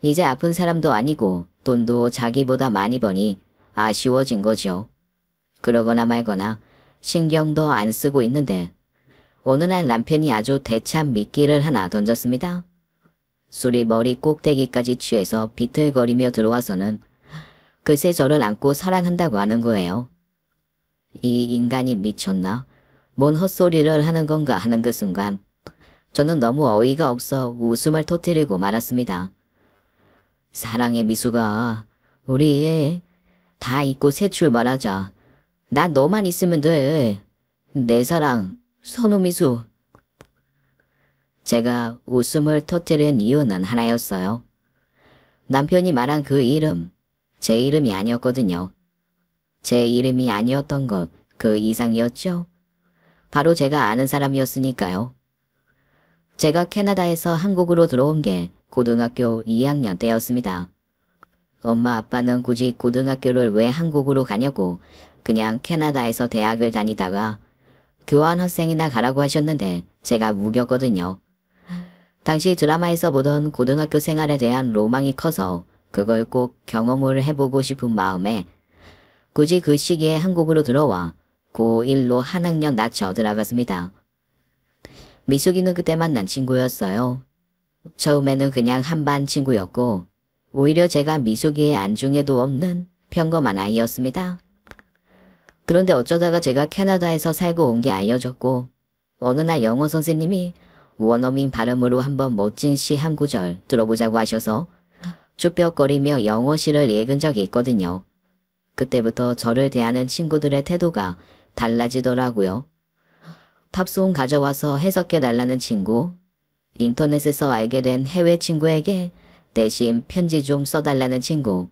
S1: 이제 아픈 사람도 아니고 돈도 자기보다 많이 버니 아쉬워진 거죠. 그러거나 말거나 신경도 안 쓰고 있는데 어느 날 남편이 아주 대참 미끼를 하나 던졌습니다. 술이 머리 꼭대기까지 취해서 비틀거리며 들어와서는 글쎄 저를 안고 사랑한다고 하는 거예요. 이 인간이 미쳤나? 뭔 헛소리를 하는 건가 하는 그 순간 저는 너무 어이가 없어 웃음을 터뜨리고 말았습니다. 사랑의 미수가 우리 다 잊고 새 출발하자. 나 너만 있으면 돼. 내 사랑, 선우미수. 제가 웃음을 터뜨린 이유는 하나였어요. 남편이 말한 그 이름, 제 이름이 아니었거든요. 제 이름이 아니었던 것, 그 이상이었죠. 바로 제가 아는 사람이었으니까요. 제가 캐나다에서 한국으로 들어온 게 고등학교 2학년 때였습니다. 엄마 아빠는 굳이 고등학교를 왜 한국으로 가냐고 그냥 캐나다에서 대학을 다니다가 교환학생이나 가라고 하셨는데 제가 무겼거든요. 당시 드라마에서 보던 고등학교 생활에 대한 로망이 커서 그걸 꼭 경험을 해보고 싶은 마음에 굳이 그 시기에 한국으로 들어와 고1로 한 학년 낮춰 들어갔습니다. 미숙이는 그때 만난 친구였어요. 처음에는 그냥 한반 친구였고 오히려 제가 미숙이의 안중에도 없는 평범한 아이였습니다. 그런데 어쩌다가 제가 캐나다에서 살고 온 게 알려졌고 어느 날 영어 선생님이 원어민 발음으로 한번 멋진 시 한 구절 들어보자고 하셔서 쭈뼛거리며 영어 시를 읽은 적이 있거든요. 그때부터 저를 대하는 친구들의 태도가 달라지더라고요. 팝송 가져와서 해석해달라는 친구, 인터넷에서 알게 된 해외 친구에게 대신 편지 좀 써달라는 친구,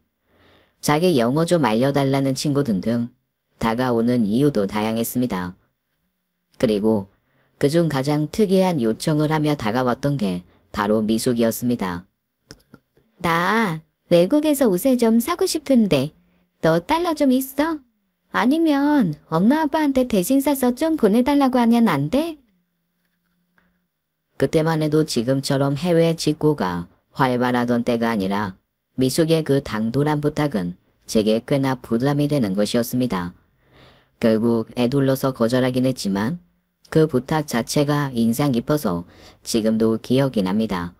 S1: 자기 영어 좀 알려달라는 친구 등등 다가오는 이유도 다양했습니다. 그리고 그중 가장 특이한 요청을 하며 다가왔던 게 바로 미숙이었습니다.
S2: 나 외국에서 옷을 좀 사고 싶은데 너 달러 좀 있어? 아니면 엄마 아빠한테 대신 사서 좀 보내달라고 하면 안 돼?
S1: 그때만 해도 지금처럼 해외 직구가 활발하던 때가 아니라 미숙의 그 당돌한 부탁은 제게 꽤나 부담이 되는 것이었습니다. 결국 애둘러서 거절하긴 했지만 그 부탁 자체가 인상 깊어서 지금도 기억이 납니다.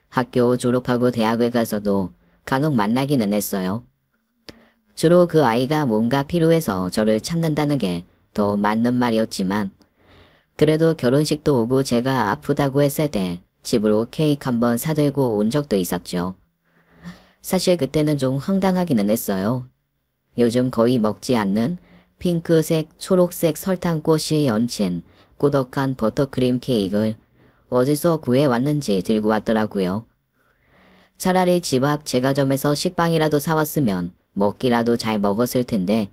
S1: 학교 졸업하고 대학을 가서도 간혹 만나기는 했어요. 주로 그 아이가 뭔가 필요해서 저를 찾는다는 게 더 맞는 말이었지만 그래도 결혼식도 오고 제가 아프다고 했을 때 집으로 케이크 한번 사들고 온 적도 있었죠. 사실 그때는 좀 황당하기는 했어요. 요즘 거의 먹지 않는 핑크색, 초록색 설탕꽃이 얹힌 꾸덕한 버터크림 케이크를 어디서 구해왔는지 들고 왔더라고요. 차라리 집 앞 제과점에서 식빵이라도 사왔으면 먹기라도 잘 먹었을 텐데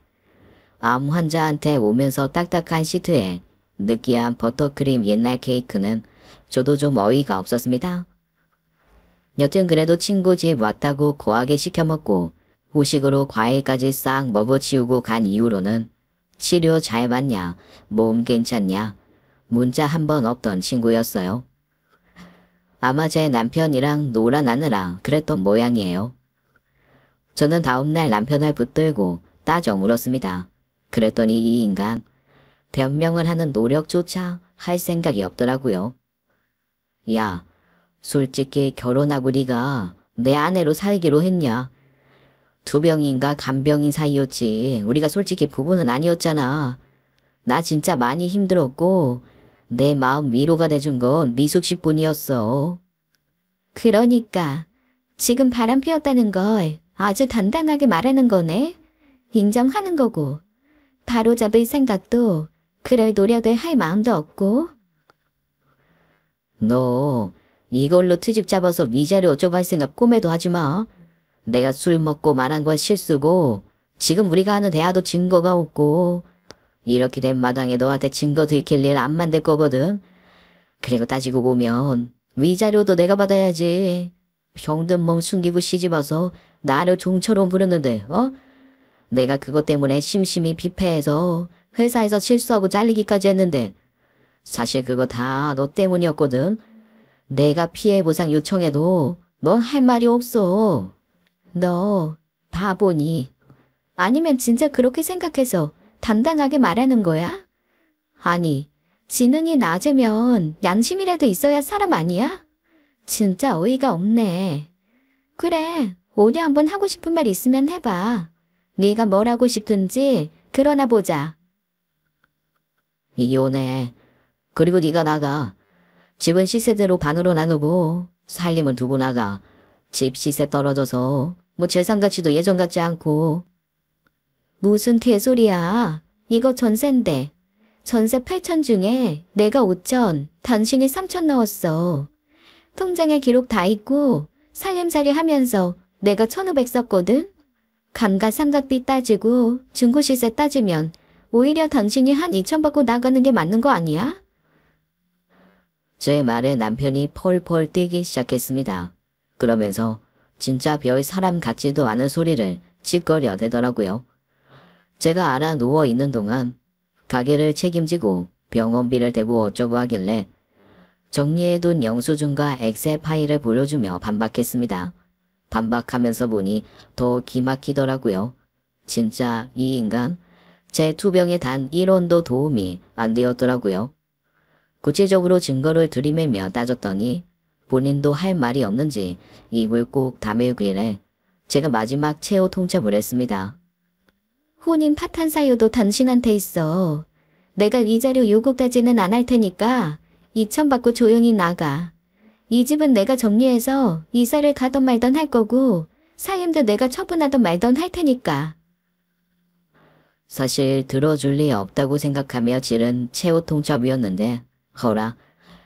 S1: 암 환자한테 오면서 딱딱한 시트에 느끼한 버터크림 옛날 케이크는 저도 좀 어이가 없었습니다. 여튼 그래도 친구 집 왔다고 거하게 시켜 먹고 후식으로 과일까지 싹 먹어치우고 간 이후로는 치료 잘 받냐, 몸 괜찮냐, 문자 한 번 없던 친구였어요. 아마 제 남편이랑 놀아나느라 그랬던 모양이에요. 저는 다음날 남편을 붙들고 따져 물었습니다. 그랬더니 이 인간 변명을 하는 노력조차 할 생각이 없더라고요. 야, 솔직히 결혼하고 네가 내 아내로 살기로 했냐? 두병인가 간병인 사이였지. 우리가 솔직히 부부는 아니었잖아. 나 진짜 많이 힘들었고 내 마음 위로가 돼준 건 미숙 씨뿐이었어.
S2: 그러니까 지금 바람 피웠다는 걸 아주 단단하게 말하는 거네. 인정하는 거고 바로잡을 생각도 그럴 노력을 할 마음도 없고.
S1: 너 이걸로 트집 잡아서 위자료 어쩌고 할 생각 꿈에도 하지 마. 내가 술 먹고 말한 건 실수고 지금 우리가 하는 대화도 증거가 없고 이렇게 된 마당에 너한테 증거 들킬 일 안 만들 거거든. 그리고 따지고 보면 위자료도 내가 받아야지. 형든 몸 숨기고 시집와서 나를 종처럼 부르는데 내가 그것 때문에 심심히 피폐해서 회사에서 실수하고 잘리기까지 했는데 사실 그거 다 너 때문이었거든. 내가 피해 보상 요청해도 넌 할 말이 없어.
S2: 너 바보니? 아니면 진짜 그렇게 생각해서 단단하게 말하는 거야? 아니, 지능이 낮으면 양심이라도 있어야 사람 아니야? 진짜 어이가 없네. 그래, 오늘 한번 하고 싶은 말 있으면 해봐. 네가 뭘 하고 싶든지 그러나 보자.
S1: 이혼해. 그리고 네가 나가. 집은 시세대로 반으로 나누고 살림은 두고 나가. 집 시세 떨어져서 뭐 재산 가치도 예전 같지 않고.
S2: 무슨 개소리야. 이거 전세인데. 전세 8천 중에 내가 5천, 당신이 3천 넣었어. 통장에 기록 다 있고 살림살이 하면서 내가 1,500 썼거든? 감가상각비 따지고 중고시세 따지면 오히려 당신이 한 2천 받고 나가는 게 맞는 거 아니야?
S1: 제 말에 남편이 펄펄 뛰기 시작했습니다. 그러면서 진짜 별 사람 같지도 않은 소리를 찌꺼려 대더라고요. 제가 알아 누워 있는 동안 가게를 책임지고 병원비를 대고 어쩌고 하길래 정리해둔 영수증과 엑셀 파일을 보여주며 반박했습니다. 반박하면서 보니 더 기막히더라고요. 진짜 이 인간 제 투병에 단 1원도 도움이 안 되었더라고요. 구체적으로 증거를 들이매며 따졌더니 본인도 할 말이 없는지 입을 꼭 다물길래 제가 마지막 최후 통첩을 했습니다.
S2: 혼인 파탄 사유도 당신한테 있어. 내가 이 자료 요구까지는 안 할 테니까 2천 받고 조용히 나가. 이 집은 내가 정리해서 이사를 가던 말던 할 거고 사임도 내가 처분하던 말던 할 테니까.
S1: 사실 들어줄 리 없다고 생각하며 지른 최후 통첩이었는데 허라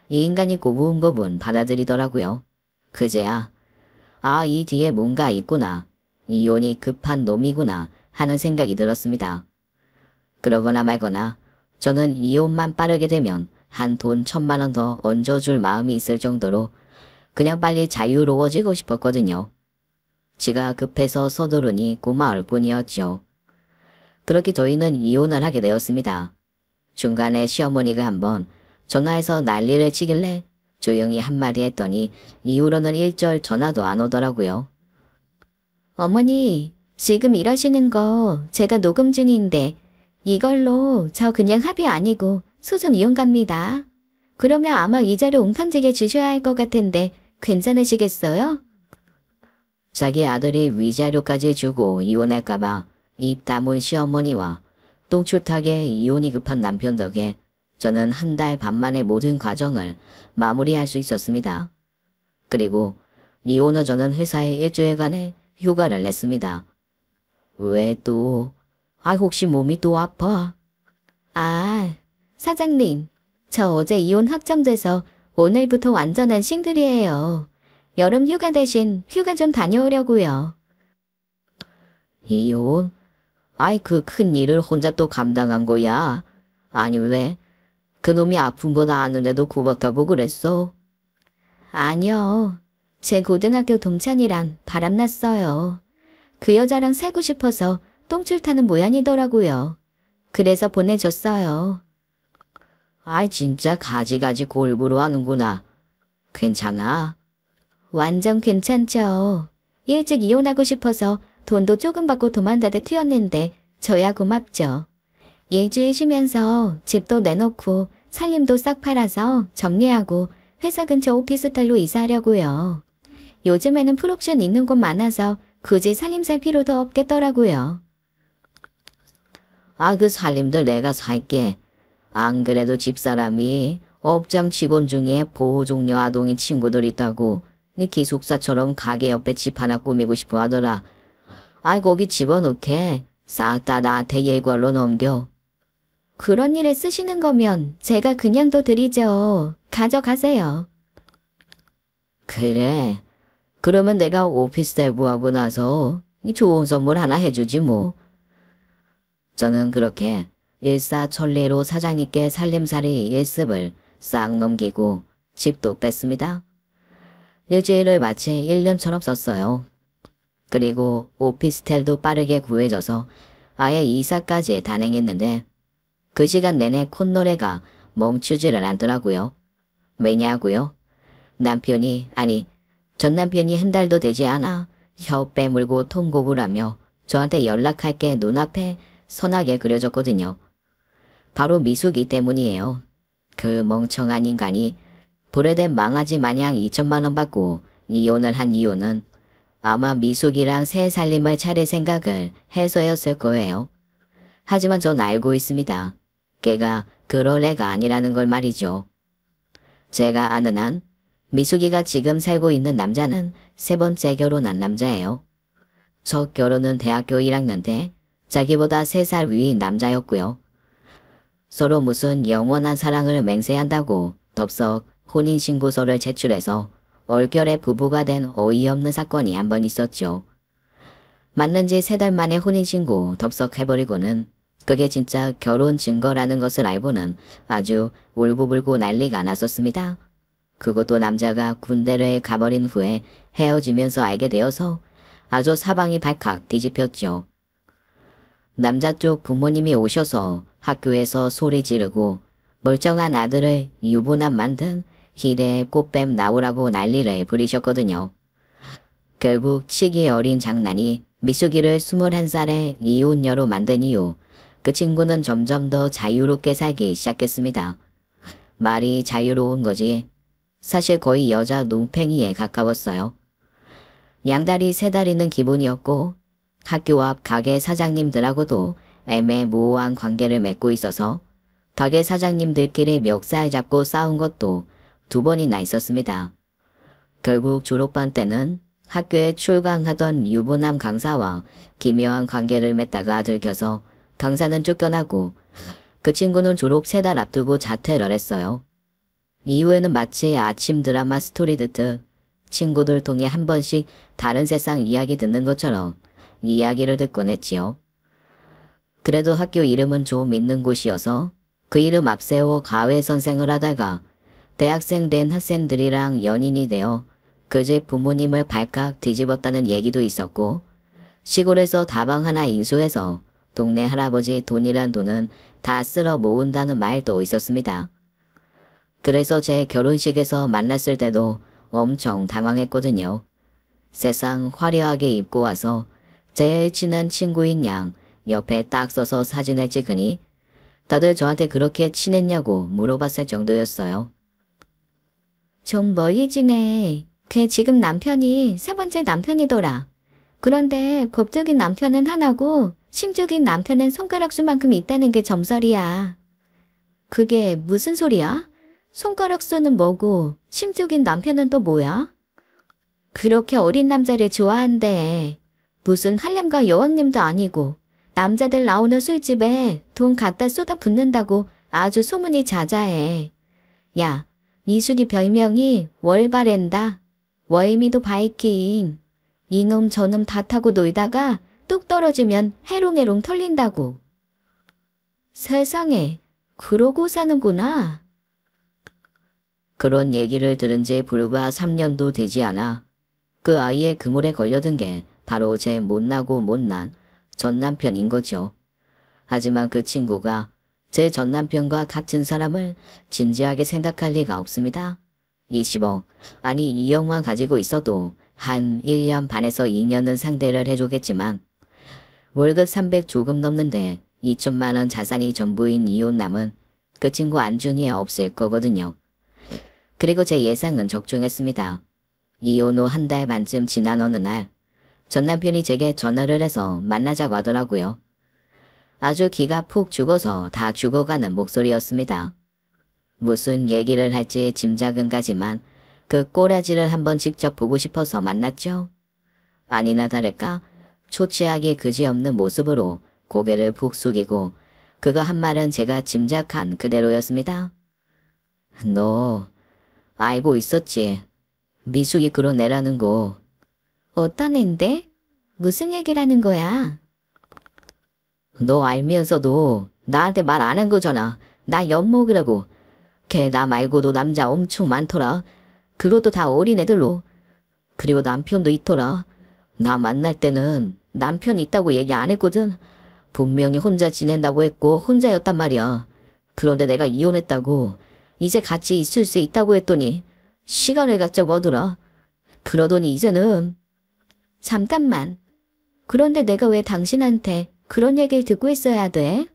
S1: 이 인간이 고분고분 받아들이더라고요. 그제야 이 뒤에 뭔가 있구나. 이혼이 급한 놈이구나 하는 생각이 들었습니다. 그러거나 말거나 저는 이혼만 빠르게 되면 한 돈 1,000만 원 더 얹어줄 마음이 있을 정도로 그냥 빨리 자유로워지고 싶었거든요. 지가 급해서 서두르니 고마울 뿐이었죠. 그렇게 저희는 이혼을 하게 되었습니다. 중간에 시어머니가 한번 전화해서 난리를 치길래 조용히 한마디 했더니 이후로는 일절 전화도 안 오더라고요.
S2: 어머니, 지금 이러시는 거 제가 녹음 중인데 이걸로 저 그냥 합의 아니고 소송 이혼 갑니다. 그러면 아마 이자를 옹탄지게 주셔야 할 것 같은데 괜찮으시겠어요?
S1: 자기 아들이 위자료까지 주고 이혼할까봐 입 다문 시어머니와 똥출타게 이혼이 급한 남편 덕에 저는 한 달 반 만에 모든 과정을 마무리할 수 있었습니다. 그리고 이혼 후 저는 회사에 일주일간의 휴가를 냈습니다. 왜 또? 혹시 몸이 또 아파?
S2: 사장님, 저 어제 이혼 확정돼서 오늘부터 완전한 싱글이에요. 여름 휴가 대신 휴가 좀 다녀오려고요.
S1: 이혼? 그 큰 일을 혼자 또 감당한 거야? 아니 왜? 그놈이 아픈 건 아는데도 구박하고 그랬어?
S2: 아니요. 제 고등학교 동창이랑 바람났어요. 그 여자랑 살고 싶어서 똥줄 타는 모양이더라고요. 그래서 보내줬어요.
S1: 진짜 가지가지 골고루 하는구나. 괜찮아?
S2: 완전 괜찮죠. 일찍 이혼하고 싶어서 돈도 조금 받고 도망다들 튀었는데 저야 고맙죠. 일주일 쉬면서 집도 내놓고 살림도 싹 팔아서 정리하고 회사 근처 오피스텔로 이사하려고요. 요즘에는 풀옵션 있는 곳 많아서 굳이 살림 살 필요도 없겠더라고요.
S1: 그 살림들 내가 살게. 안 그래도 집사람이 업장 직원 중에 보호종료 아동인 친구들 있다고 기숙사처럼 가게 옆에 집 하나 꾸미고 싶어 하더라. 거기 집어넣게. 싹 다 나한테 예걸로 넘겨.
S2: 그런 일에 쓰시는 거면 제가 그냥 더 드리죠. 가져가세요.
S1: 그래. 그러면 내가 오피스텔 구하고 나서 좋은 선물 하나 해주지 뭐. 저는 그렇게 일사천리로 사장님께 살림살이 일습을 싹 넘기고 집도 뺐습니다. 일주일을 마치 1년처럼 썼어요. 그리고 오피스텔도 빠르게 구해져서 아예 이사까지 단행했는데 그 시간 내내 콧노래가 멈추지를 않더라고요. 왜냐고요? 전 남편이 한 달도 되지 않아 혀 빼물고 통곡을 하며 저한테 연락할 게 눈앞에 선하게 그려졌거든요. 바로 미숙이 때문이에요. 그 멍청한 인간이 불에된 망아지 마냥 2천만 원 받고 이혼을 한 이유는 아마 미숙이랑 새 살림을 차릴 생각을 해서였을 거예요. 하지만 전 알고 있습니다. 걔가 그럴 애가 아니라는 걸 말이죠. 제가 아는 한 미숙이가 지금 살고 있는 남자는 3번째 결혼한 남자예요. 첫 결혼은 대학교 1학년 때 자기보다 3살 위인 남자였고요. 서로 무슨 영원한 사랑을 맹세한다고 덥석 혼인신고서를 제출해서 얼결에 부부가 된 어이없는 사건이 한 번 있었죠. 만난 지 3달 만에 혼인신고 덥석해버리고는 그게 진짜 결혼 증거라는 것을 알고는 아주 울고불고 난리가 났었습니다. 그것도 남자가 군대를 가버린 후에 헤어지면서 알게 되어서 아주 사방이 발칵 뒤집혔죠. 남자 쪽 부모님이 오셔서 학교에서 소리 지르고 멀쩡한 아들을 유부남 만든 희대의 꽃뱀 나오라고 난리를 부리셨거든요. 결국 치기 어린 장난이 미숙이를 21살에 이혼녀로 만든 이후 그 친구는 점점 더 자유롭게 살기 시작했습니다. 말이 자유로운 거지 사실 거의 여자 농팽이에 가까웠어요. 양다리 세다리는 기본이었고 학교 앞 가게 사장님들하고도 애매모호한 관계를 맺고 있어서 가게 사장님들끼리 멱살 잡고 싸운 것도 2번이나 있었습니다. 결국 졸업반 때는 학교에 출강하던 유부남 강사와 기묘한 관계를 맺다가 들켜서 강사는 쫓겨나고 그 친구는 졸업 3달 앞두고 자퇴를 했어요. 이후에는 마치 아침 드라마 스토리 듣듯 친구들 통해 한 번씩 다른 세상 이야기 듣는 것처럼 이야기를 듣곤 했지요. 그래도 학교 이름은 좀 있는 곳이어서 그 이름 앞세워 가외 선생을 하다가 대학생 된 학생들이랑 연인이 되어 그 집 부모님을 발칵 뒤집었다는 얘기도 있었고 시골에서 다방 하나 인수해서 동네 할아버지 돈이란 돈은 다 쓸어 모은다는 말도 있었습니다. 그래서 제 결혼식에서 만났을 때도 엄청 당황했거든요. 세상 화려하게 입고 와서 제일 친한 친구인 양 옆에 딱 서서 사진을 찍으니 다들 저한테 그렇게 친했냐고 물어봤을 정도였어요.
S2: 좀 멀리지네. 걔 지금 남편이 3번째 남편이더라. 그런데 법적인 남편은 하나고 심적인 남편은 손가락 수만큼 있다는 게 점설이야. 그게 무슨 소리야? 손가락 수는 뭐고 심적인 남편은 또 뭐야? 그렇게 어린 남자를 좋아한대. 무슨 한량가 여왕님도 아니고 남자들 나오는 술집에 돈 갖다 쏟아 붓는다고 아주 소문이 자자해. 야, 이순이 별명이 월바랜다. 월미도 바이킹. 이놈 저놈 다 타고 놀다가 뚝 떨어지면 해롱해롱 털린다고. 세상에, 그러고 사는구나.
S1: 그런 얘기를 들은 지 불과 3년도 되지 않아 그 아이의 그물에 걸려든 게 바로 제 못나고 못난 전남편인 거죠. 하지만 그 친구가 제 전남편과 같은 사람을 진지하게 생각할 리가 없습니다. 20억, 아니 2억만 가지고 있어도 한 1년 반에서 2년은 상대를 해주겠지만 월급 300 조금 넘는데 2천만 원 자산이 전부인 이혼남은 그 친구 안중에 없을 거거든요. 그리고 제 예상은 적중했습니다. 이혼 후 1달 반쯤 지난 어느 날 전남편이 제게 전화를 해서 만나자고 하더라고요. 아주 기가 푹 죽어서 다 죽어가는 목소리였습니다. 무슨 얘기를 할지 짐작은 가지만 그 꼬라지를 한번 직접 보고 싶어서 만났죠. 아니나 다를까 초췌하게 그지없는 모습으로 고개를 푹 숙이고 그가 한 말은 제가 짐작한 그대로였습니다. 너 알고 있었지? 미숙이 그런 애라는 거.
S2: 어떤 앤데? 무슨 얘기를 하는 거야?
S1: 너 알면서도 나한테 말 안 한 거잖아. 나 엿먹으라고. 걔 나 말고도 남자 엄청 많더라. 그것도 다 어린애들로. 그리고 남편도 있더라. 나 만날 때는 남편 있다고 얘기 안 했거든. 분명히 혼자 지낸다고 했고 혼자였단 말이야. 그런데 내가 이혼했다고 이제 같이 있을 수 있다고 했더니 시간을 갖자고 하더라. 그러더니 이제는.
S2: 잠깐만. 그런데 내가 왜 당신한테 그런 얘기를 듣고 있어야 돼?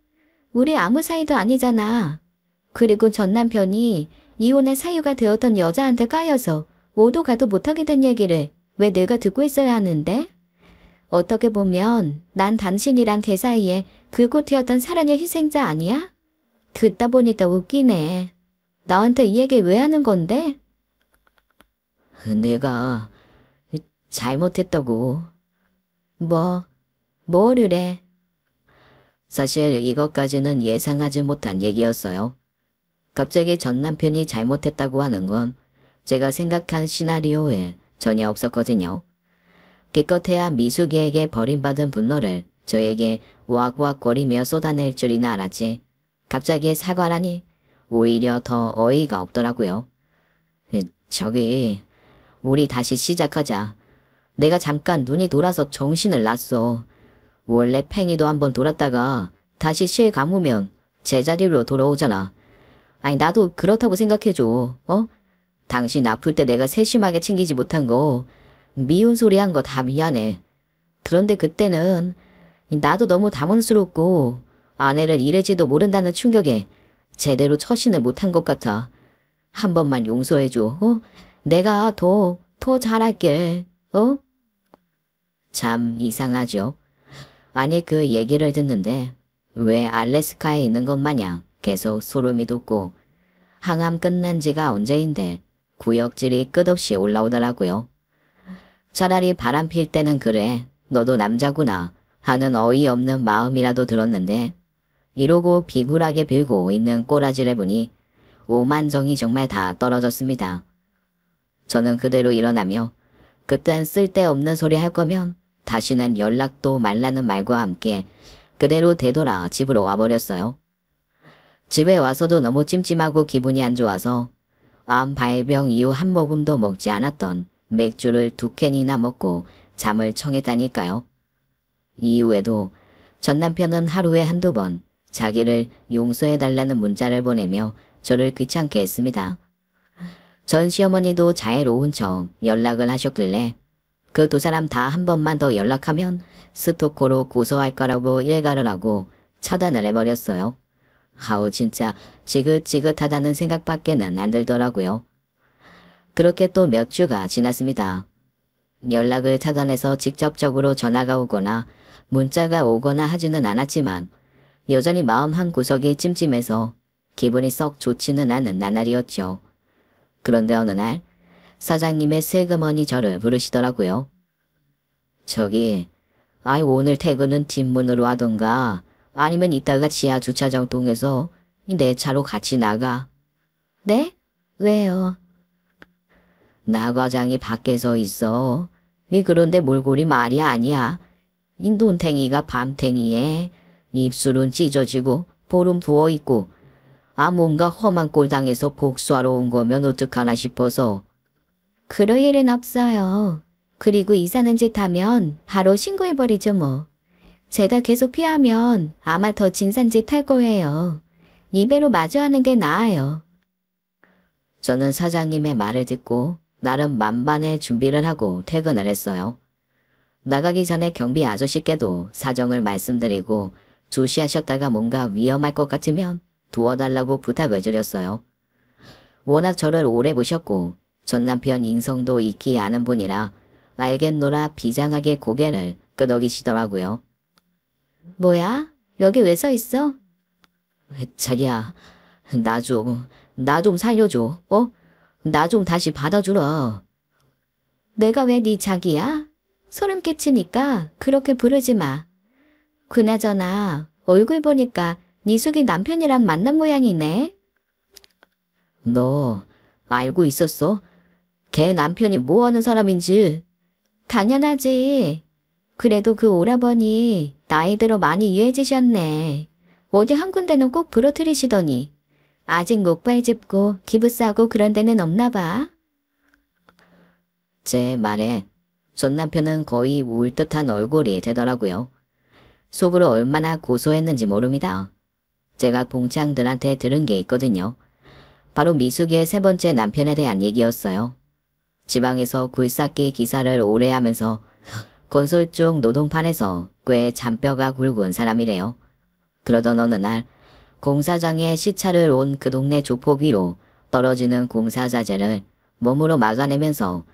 S2: 우리 아무 사이도 아니잖아. 그리고 전 남편이 이혼의 사유가 되었던 여자한테 까여서 오도 가도 못하게 된 얘기를 왜 내가 듣고 있어야 하는데? 어떻게 보면 난 당신이랑 걔 사이에 긁고 튀었던 사랑의 희생자 아니야? 듣다 보니까 웃기네. 나한테 이 얘기 왜 하는 건데?
S1: 내가 잘못했다고.
S2: 뭐를 해?
S1: 사실 이것까지는 예상하지 못한 얘기였어요. 갑자기 전 남편이 잘못했다고 하는 건 제가 생각한 시나리오에 전혀 없었거든요. 기껏해야 미숙이에게 버림받은 분노를 저에게 우악우악거리며 쏟아낼 줄이나 알았지. 갑자기 사과라니 오히려 더 어이가 없더라고요. 저기 우리 다시 시작하자. 내가 잠깐 눈이 돌아서 정신을 놨어. 원래 팽이도 한번 돌았다가 다시 실 감으면 제자리로 돌아오잖아. 아니 나도 그렇다고 생각해줘. 당신 아플 때 내가 세심하게 챙기지 못한 거 미운 소리 한 거 다 미안해. 그런데 그때는 나도 너무 당황스럽고 아내를 이래지도 모른다는 충격에 제대로 처신을 못한 것 같아. 한 번만 용서해줘. 내가 더 잘할게. 참 이상하죠. 아니 그 얘기를 듣는데 왜 알래스카에 있는 것 마냥 계속 소름이 돋고 항암 끝난 지가 언제인데 구역질이 끝없이 올라오더라고요. 차라리 바람 필 때는 그래 너도 남자구나 하는 어이없는 마음이라도 들었는데 이러고 비굴하게 빌고 있는 꼬라지를 보니 오만정이 정말 다 떨어졌습니다. 저는 그대로 일어나며 그딴 쓸데없는 소리 할 거면 다시는 연락도 말라는 말과 함께 그대로 되돌아 집으로 와버렸어요. 집에 와서도 너무 찜찜하고 기분이 안 좋아서 암 발병 이후 한 모금도 먹지 않았던 맥주를 2캔이나 먹고 잠을 청했다니까요. 이후에도 전 남편은 하루에 한두 번 자기를 용서해달라는 문자를 보내며 저를 귀찮게 했습니다. 전 시어머니도 자애로운 척 연락을 하셨길래 그 두 사람 다 한 번만 더 연락하면 스토커로 고소할 거라고 일가를 하고 차단을 해버렸어요. 아우 진짜 지긋지긋하다는 생각밖에는 안 들더라고요. 그렇게 또 몇 주가 지났습니다. 연락을 차단해서 직접적으로 전화가 오거나 문자가 오거나 하지는 않았지만 여전히 마음 한 구석이 찜찜해서 기분이 썩 좋지는 않은 나날이었죠. 그런데 어느 날 사장님의 슬그머니 저를 부르시더라고요. 저기 오늘 퇴근은 뒷문으로 하던가 아니면 이따가 지하 주차장 통해서 내 차로 같이 나가.
S2: 네? 왜요?
S1: 나 과장이 밖에 서 있어. 그런데 몰골이 말이 아니야. 이 눈탱이가 밤탱이에 입술은 찢어지고 볼은 부어있고 뭔가 험한 꼴 당해서 복수하러 온 거면 어떡하나 싶어서.
S2: 그럴 일은 없어요. 그리고 이사는 짓 하면 바로 신고해버리죠 뭐. 제가 계속 피하면 아마 더 진산짓 할 거예요. 이배로 마주하는 게 나아요.
S1: 저는 사장님의 말을 듣고 나름 만반의 준비를 하고 퇴근을 했어요. 나가기 전에 경비 아저씨께도 사정을 말씀드리고 주시하셨다가 뭔가 위험할 것 같으면 도와달라고 부탁을 드렸어요. 워낙 저를 오래 보셨고 전 남편 인성도 익히 아는 분이라 알겠노라 비장하게 고개를 끄덕이시더라고요.
S2: 뭐야? 여기 왜 서 있어?
S1: 자기야, 나 좀 살려줘. 나 좀 다시 받아주라.
S2: 내가 왜 네 자기야? 소름 끼치니까 그렇게 부르지 마. 그나저나 얼굴 보니까 니숙이 남편이랑 만난 모양이네.
S1: 너 알고 있었어? 걔 남편이 뭐하는 사람인지.
S2: 당연하지. 그래도 그 오라버니 나이 들어 많이 유해지셨네. 어디 한 군데는 꼭 부러뜨리시더니 아직 목발 짚고 기부 싸고 그런 데는 없나 봐.
S1: 제 말에 전 남편은 거의 울 듯한 얼굴이 되더라고요. 속으로 얼마나 고소했는지 모릅니다. 제가 동창들한테 들은 게 있거든요. 바로 미숙이의 3번째 남편에 대한 얘기였어요. 지방에서 굴삭기 기사를 오래 하면서 건설 쪽 노동판에서 꽤 잔뼈가 굵은 사람이래요. 그러던 어느 날 공사장에 시차를 온 그 동네 조폭 위로 떨어지는 공사자재를 몸으로 막아내면서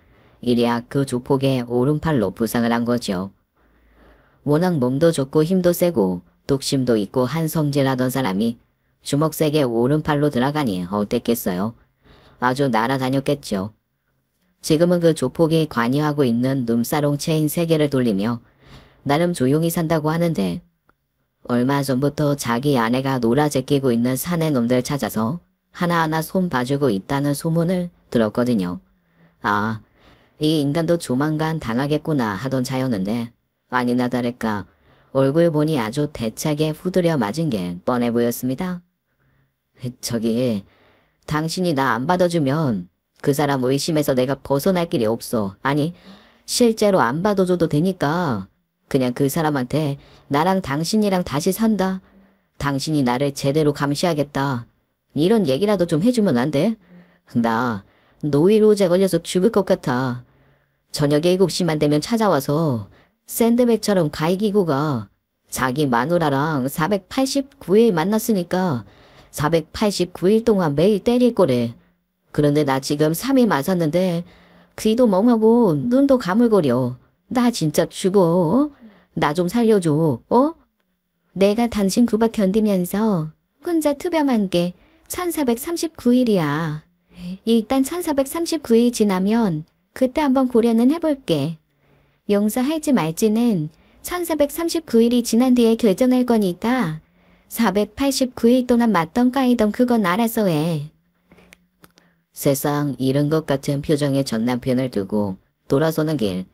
S1: 이리야 그 조폭의 오른팔로 부상을 한 거죠. 워낙 몸도 좋고 힘도 세고 독심도 있고 한성질하던 사람이 주먹색의 오른팔로 들어가니 어땠겠어요. 아주 날아다녔겠죠. 지금은 그 조폭이 관여하고 있는 룸사롱 체인 3개를 돌리며 나름 조용히 산다고 하는데 얼마 전부터 자기 아내가 놀아제끼고 있는 사내 놈들 찾아서 하나하나 손 봐주고 있다는 소문을 들었거든요. 아, 이 인간도 조만간 당하겠구나 하던 차였는데 아니나 다를까 얼굴 보니 아주 대차게 후드려 맞은 게 뻔해 보였습니다. 저기, 당신이 나 안 받아주면 그 사람 의심해서 내가 벗어날 길이 없어. 아니, 실제로 안 받아줘도 되니까 그냥 그 사람한테 나랑 당신이랑 다시 산다. 당신이 나를 제대로 감시하겠다. 이런 얘기라도 좀 해주면 안 돼? 나 노이로제 걸려서 죽을 것 같아. 저녁에 7시만 되면 찾아와서 샌드백처럼 가이기고 가. 자기 마누라랑 489일 만났으니까 489일 동안 매일 때릴 거래. 그런데 나 지금 3일 맞았는데 귀도 멍하고 눈도 가물거려. 나 진짜 죽어. 나 좀 살려줘. 어?
S2: 내가 당신 구박 견디면서 혼자 투병한 게 1439일이야. 일단 1439일 지나면 그때 한번 고려는 해볼게. 용서할지 말지는 1439일이 지난 뒤에 결정할 거니까 489일 동안 맞던 까이던 그건 알아서 해.
S1: 세상 잃은 것 같은 표정의 전 남편을 두고 돌아서는 길.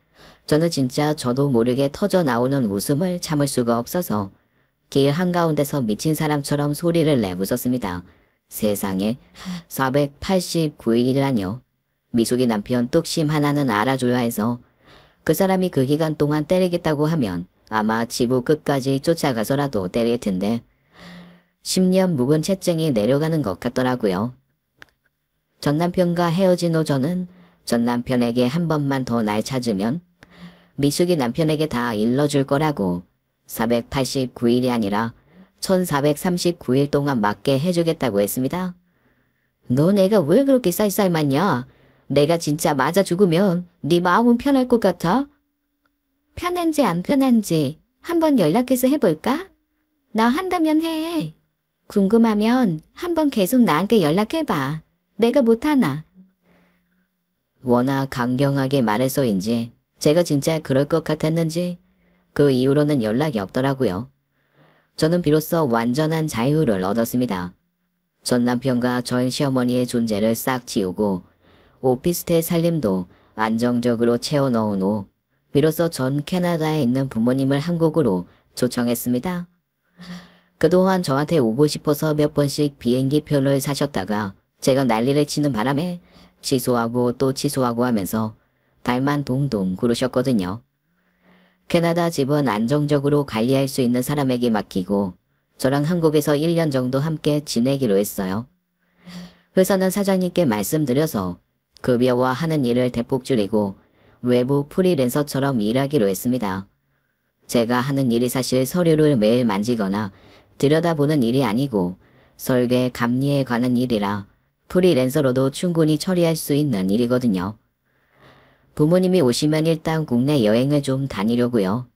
S1: 저는 진짜 저도 모르게 터져 나오는 웃음을 참을 수가 없어서 길 한가운데서 미친 사람처럼 소리를 내부쉈습니다. 세상에 489일이라뇨. 미숙이 남편 뚝심 하나는 알아줘야 해서 그 사람이 그 기간 동안 때리겠다고 하면 아마 지구 끝까지 쫓아가서라도 때릴 텐데 10년 묵은 채증이 내려가는 것 같더라고요. 전 남편과 헤어진 후 저는 전 남편에게 한 번만 더 날 찾으면 미숙이 남편에게 다 일러줄 거라고 489일이 아니라 1439일 동안 맞게 해주겠다고 했습니다. 너 내가 왜 그렇게 쌀쌀 맞냐? 내가 진짜 맞아 죽으면 네 마음은 편할 것 같아?
S2: 편한지 안 편한지 한번 연락해서 해볼까? 나 한다면 해. 궁금하면 한번 계속 나한테 연락해봐. 내가 못하나?
S1: 워낙 강경하게 말해서인지 제가 진짜 그럴 것 같았는지 그 이후로는 연락이 없더라고요. 저는 비로소 완전한 자유를 얻었습니다. 전 남편과 전 시어머니의 존재를 싹 지우고 오피스텔 살림도 안정적으로 채워넣은 후 비로소 전 캐나다에 있는 부모님을 한국으로 초청했습니다. 그동안 저한테 오고 싶어서 몇 번씩 비행기표를 사셨다가 제가 난리를 치는 바람에 취소하고 또 취소하고 하면서 발만 동동 구르셨거든요. 캐나다 집은 안정적으로 관리할 수 있는 사람에게 맡기고 저랑 한국에서 1년 정도 함께 지내기로 했어요. 회사는 사장님께 말씀드려서 급여와 하는 일을 대폭 줄이고 외부 프리랜서처럼 일하기로 했습니다. 제가 하는 일이 사실 서류를 매일 만지거나 들여다보는 일이 아니고 설계, 감리에 관한 일이라 프리랜서로도 충분히 처리할 수 있는 일이거든요. 부모님이 오시면 일단 국내 여행을 좀 다니려고요.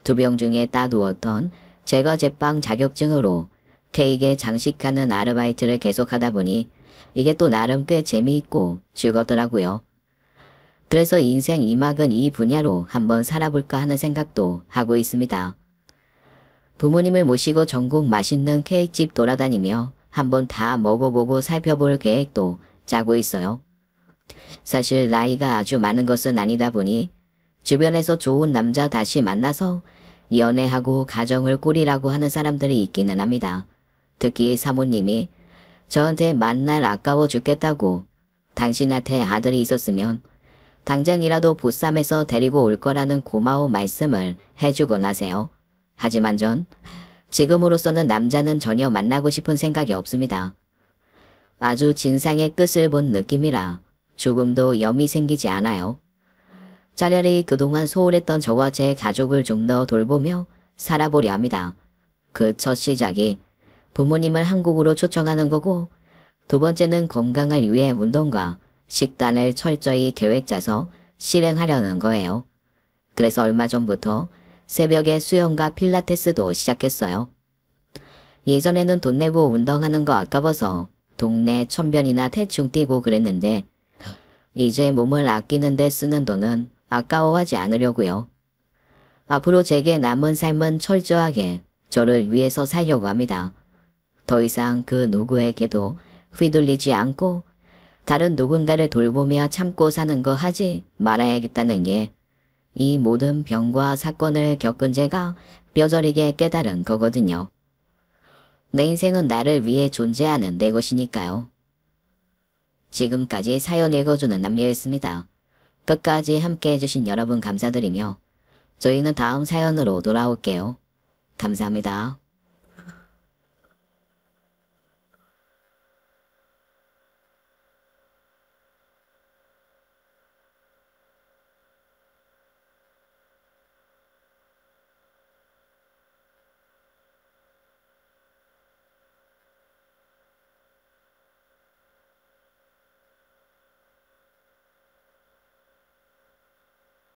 S1: 투병 중에 따두었던 제과 제빵 자격증으로 케이크에 장식하는 아르바이트를 계속하다 보니 이게 또 나름 꽤 재미있고 즐겁더라고요. 그래서 인생 2막은 이 분야로 한번 살아볼까 하는 생각도 하고 있습니다. 부모님을 모시고 전국 맛있는 케이크집 돌아다니며 한번 다 먹어보고 살펴볼 계획도 짜고 있어요. 사실 나이가 아주 많은 것은 아니다 보니 주변에서 좋은 남자 다시 만나서 연애하고 가정을 꾸리라고 하는 사람들이 있기는 합니다. 특히 사모님이 저한테 만날 아까워 죽겠다고 당신한테 아들이 있었으면 당장이라도 보쌈해서 데리고 올 거라는 고마운 말씀을 해주곤 하세요. 하지만 전 지금으로서는 남자는 전혀 만나고 싶은 생각이 없습니다. 아주 진상의 끝을 본 느낌이라 조금도 염이 생기지 않아요. 차라리 그동안 소홀했던 저와 제 가족을 좀 더 돌보며 살아보려 합니다. 그 첫 시작이 부모님을 한국으로 초청하는 거고 두 번째는 건강을 위해 운동과 식단을 철저히 계획 짜서 실행하려는 거예요. 그래서 얼마 전부터 새벽에 수영과 필라테스도 시작했어요. 예전에는 돈 내고 운동하는 거 아까워서 동네 천변이나 대충 뛰고 그랬는데 이제 몸을 아끼는 데 쓰는 돈은 아까워하지 않으려고요. 앞으로 제게 남은 삶은 철저하게 저를 위해서 살려고 합니다. 더 이상 그 누구에게도 휘둘리지 않고 다른 누군가를 돌보며 참고 사는 거 하지 말아야겠다는 게 이 모든 병과 사건을 겪은 제가 뼈저리게 깨달은 거거든요. 내 인생은 나를 위해 존재하는 내 것이니까요. 지금까지 사연 읽어주는 남녀였습니다. 끝까지 함께 해주신 여러분 감사드리며 저희는 다음 사연으로 돌아올게요. 감사합니다.